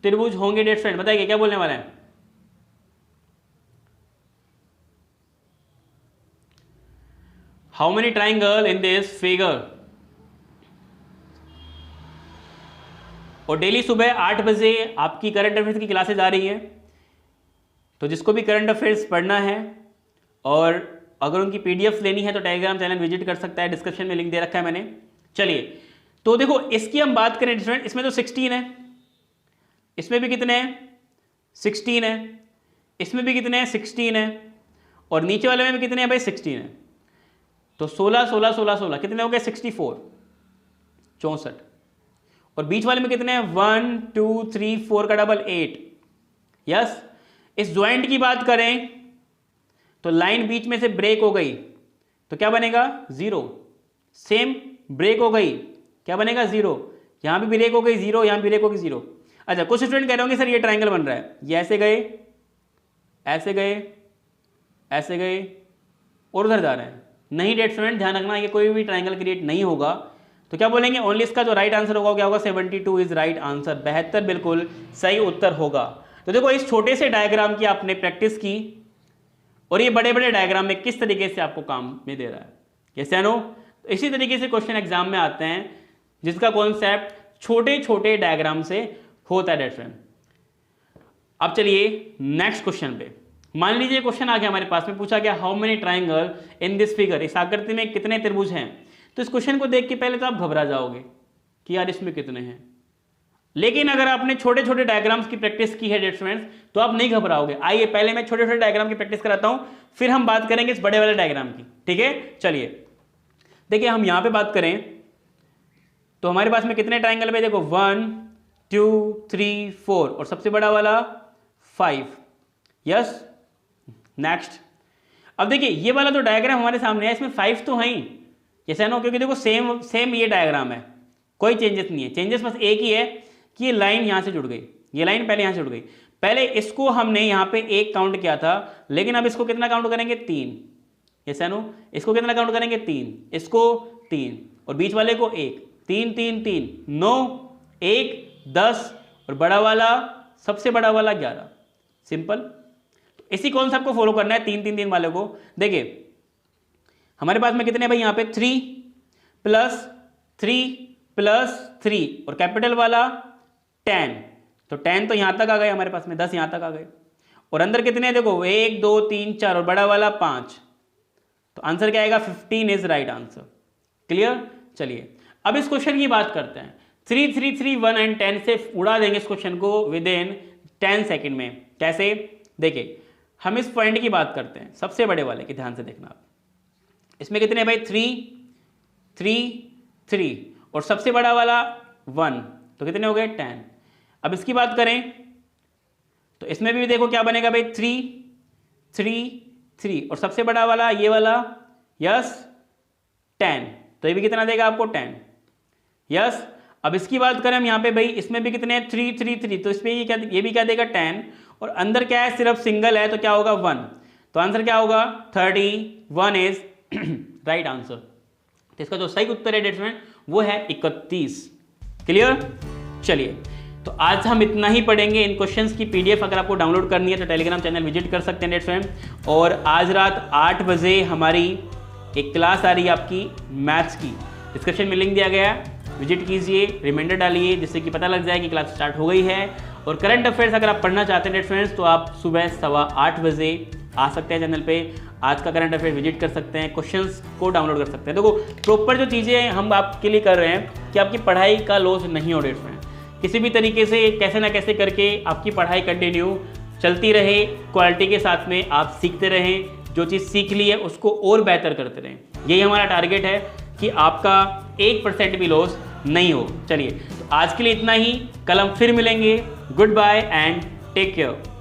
त्रिभुज होंगे डेट फ्रेंड, बताइए क्या बोलने वाले हैं। How many triangle in this figure. और डेली सुबह 8 बजे आपकी करंट अफेयर्स की क्लासेज आ रही है, तो जिसको भी करंट अफेयर्स पढ़ना है और अगर उनकी पीडीएफ लेनी है तो टेलीग्राम चैनल विजिट कर सकता है, डिस्क्रिप्शन में लिंक दे रखा है मैंने। चलिए तो देखो इसकी हम बात करें स्टूडेंट, इसमें तो 16 है, इसमें भी कितने हैं, 16 है, इसमें भी कितने हैं, 16 है, और नीचे वाले में भी कितने हैं भाई, 16 है। तो 16 16 16 16 कितने हो गए, 64, 64। और बीच वाले में कितने हैं 1 2 3 4 का डबल 8। यस, इस ज्वाइंट की बात करें तो लाइन बीच में से ब्रेक हो गई तो क्या बनेगा 0। सेम ब्रेक हो गई क्या बनेगा 0। यहां भी ब्रेक हो गई 0, यहां ब्रेक हो गई 0। अच्छा, कुछ स्टूडेंट कह रहे होंगे सर ये ट्रायंगल बन रहा है, ये ऐसे गए ऐसे गए ऐसे गए और उधर जा रहे हैं। नहीं डेट स्टूडेंट, ध्यान रखना ये कोई भी ट्रायंगल क्रिएट नहीं होगा। तो क्या बोलेंगे ओनली इसका जो राइट आंसर होगा क्या होगा 72 इज राइट आंसर, 72 बिल्कुल सही उत्तर होगा। तो देखो इस छोटे से डायग्राम की आपने प्रैक्टिस की और ये बड़े बड़े डायग्राम में किस तरीके से आपको काम में दे रहा है। यस या नो? इसी तरीके से क्वेश्चन एग्जाम में आते हैं जिसका कॉन्सेप्ट छोटे छोटे डायग्राम से होता है डेट स्टूडेंट। अब चलिए नेक्स्ट क्वेश्चन पे। मान लीजिए क्वेश्चन आ गया हमारे पास में, पूछा गया how many triangle in this figure, इस आकृति में कितने त्रिभुज हैं। तो इस क्वेश्चन को देख के पहले तो आप घबरा जाओगे कि यार इसमें कितने हैं, लेकिन अगर आपने छोटे छोटे डायग्राम्स की प्रैक्टिस की है डेयर स्टूडेंट्स तो आप नहीं घबराओगे। आइए पहले मैं छोटे छोटे डायग्राम की प्रैक्टिस कराता हूं, फिर हम बात करेंगे इस बड़े वाले डायग्राम की। ठीक है, चलिए देखिए हम यहां पे बात करें तो हमारे पास में कितने ट्राइंगल में, देखो 1 2 3 4 और सबसे बड़ा वाला 5। Yes, next. अब देखिए ये वाला जो डायग्राम हमारे सामने है इसमें 5 तो है ही, जैसे नो, क्योंकि देखो सेम ये डायग्राम है, कोई चेंजेस नहीं है। चेंजेस बस एक ही है कि ये लाइन यहां से जुड़ गई, ये लाइन पहले यहां से जुड़ गई। पहले इसको हमने यहां पे 1 काउंट किया था, लेकिन अब इसको कितना काउंट करेंगे 3। जैसे नो, इसको कितना काउंट करेंगे 3, इसको 3 और बीच वाले को 1, 3 3 3 9 1 10 और बड़ा वाला सबसे बड़ा वाला 11। सिंपल, इसी कॉन्सेप्ट को फॉलो करना है 3 3 3 वाले को। देखिए हमारे पास में कितने भाई यहाँ पे 3 प्लस 3 प्लस 3 और कैपिटल वाला 10, तो 10 तो यहाँ तक आ गए हमारे पास में, 10 यहाँ तक आ गए। और अंदर कितने हैं देखो 1 2 3 4 और बड़ा वाला 5, तो आंसर क्या आएगा 15 इज राइट आंसर। क्लियर? चलिए अब इस क्वेश्चन की बात करते हैं। 3 3 3 1 एंड 10 से उड़ा देंगे इस क्वेश्चन को विद इन 10 सेकेंड में। कैसे? देखिए हम इस पॉइंट की बात करते हैं, सबसे बड़े वाले की, ध्यान से देखना आप। इसमें कितने भाई 3 3 3 और सबसे बड़ा वाला 1, तो कितने हो गए 10। अब इसकी बात करें तो इसमें भी देखो क्या बनेगा भाई 3 3 3 और सबसे बड़ा वाला ये वाला, यस 10, तो ये भी कितना देगा आपको 10। यस, अब इसकी बात करें हम यहाँ पे भाई, इसमें भी कितने हैं 3 3 3, तो इसमें ये भी क्या देगा 10 और अंदर क्या है सिर्फ सिंगल है तो क्या होगा 1, तो आंसर क्या होगा 31 इज राइट आंसर। तो इसका जो सही उत्तर है डेट में वो है 31। क्लियर? चलिए तो आज हम इतना ही पढ़ेंगे। इन क्वेश्चंस की पीडीएफ अगर आपको डाउनलोड करनी है तो टेलीग्राम चैनल विजिट कर सकते हैं डेट फ्रेंड। और आज रात 8 बजे हमारी एक क्लास आ रही है आपकी मैथ्स की, डिस्क्रिप्शन में लिंक दिया गया है, विजिट कीजिए, रिमाइंडर डालिए जिससे कि पता लग जाए कि क्लास स्टार्ट हो गई है। और करंट अफेयर्स अगर आप पढ़ना चाहते हैं डेट फ्रेंड्स तो आप सुबह 8:15 बजे आ सकते हैं चैनल पे, आज का करंट अफेयर विजिट कर सकते हैं, क्वेश्चंस को डाउनलोड कर सकते हैं। देखो प्रॉपर जो चीज़ें हम आपके लिए कर रहे हैं कि आपकी पढ़ाई का लॉस नहीं हो डेट फ्रेंड, किसी भी तरीके से कैसे ना कैसे करके आपकी पढ़ाई कंटिन्यू चलती रहे, क्वालिटी के साथ में आप सीखते रहें, जो चीज़ सीख ली है उसको और बेहतर करते रहें। यही हमारा टारगेट है कि आपका 1% भी लॉस नहीं हो। चलिए तो आज के लिए इतना ही, कल हम फिर मिलेंगे। Good bye and take care.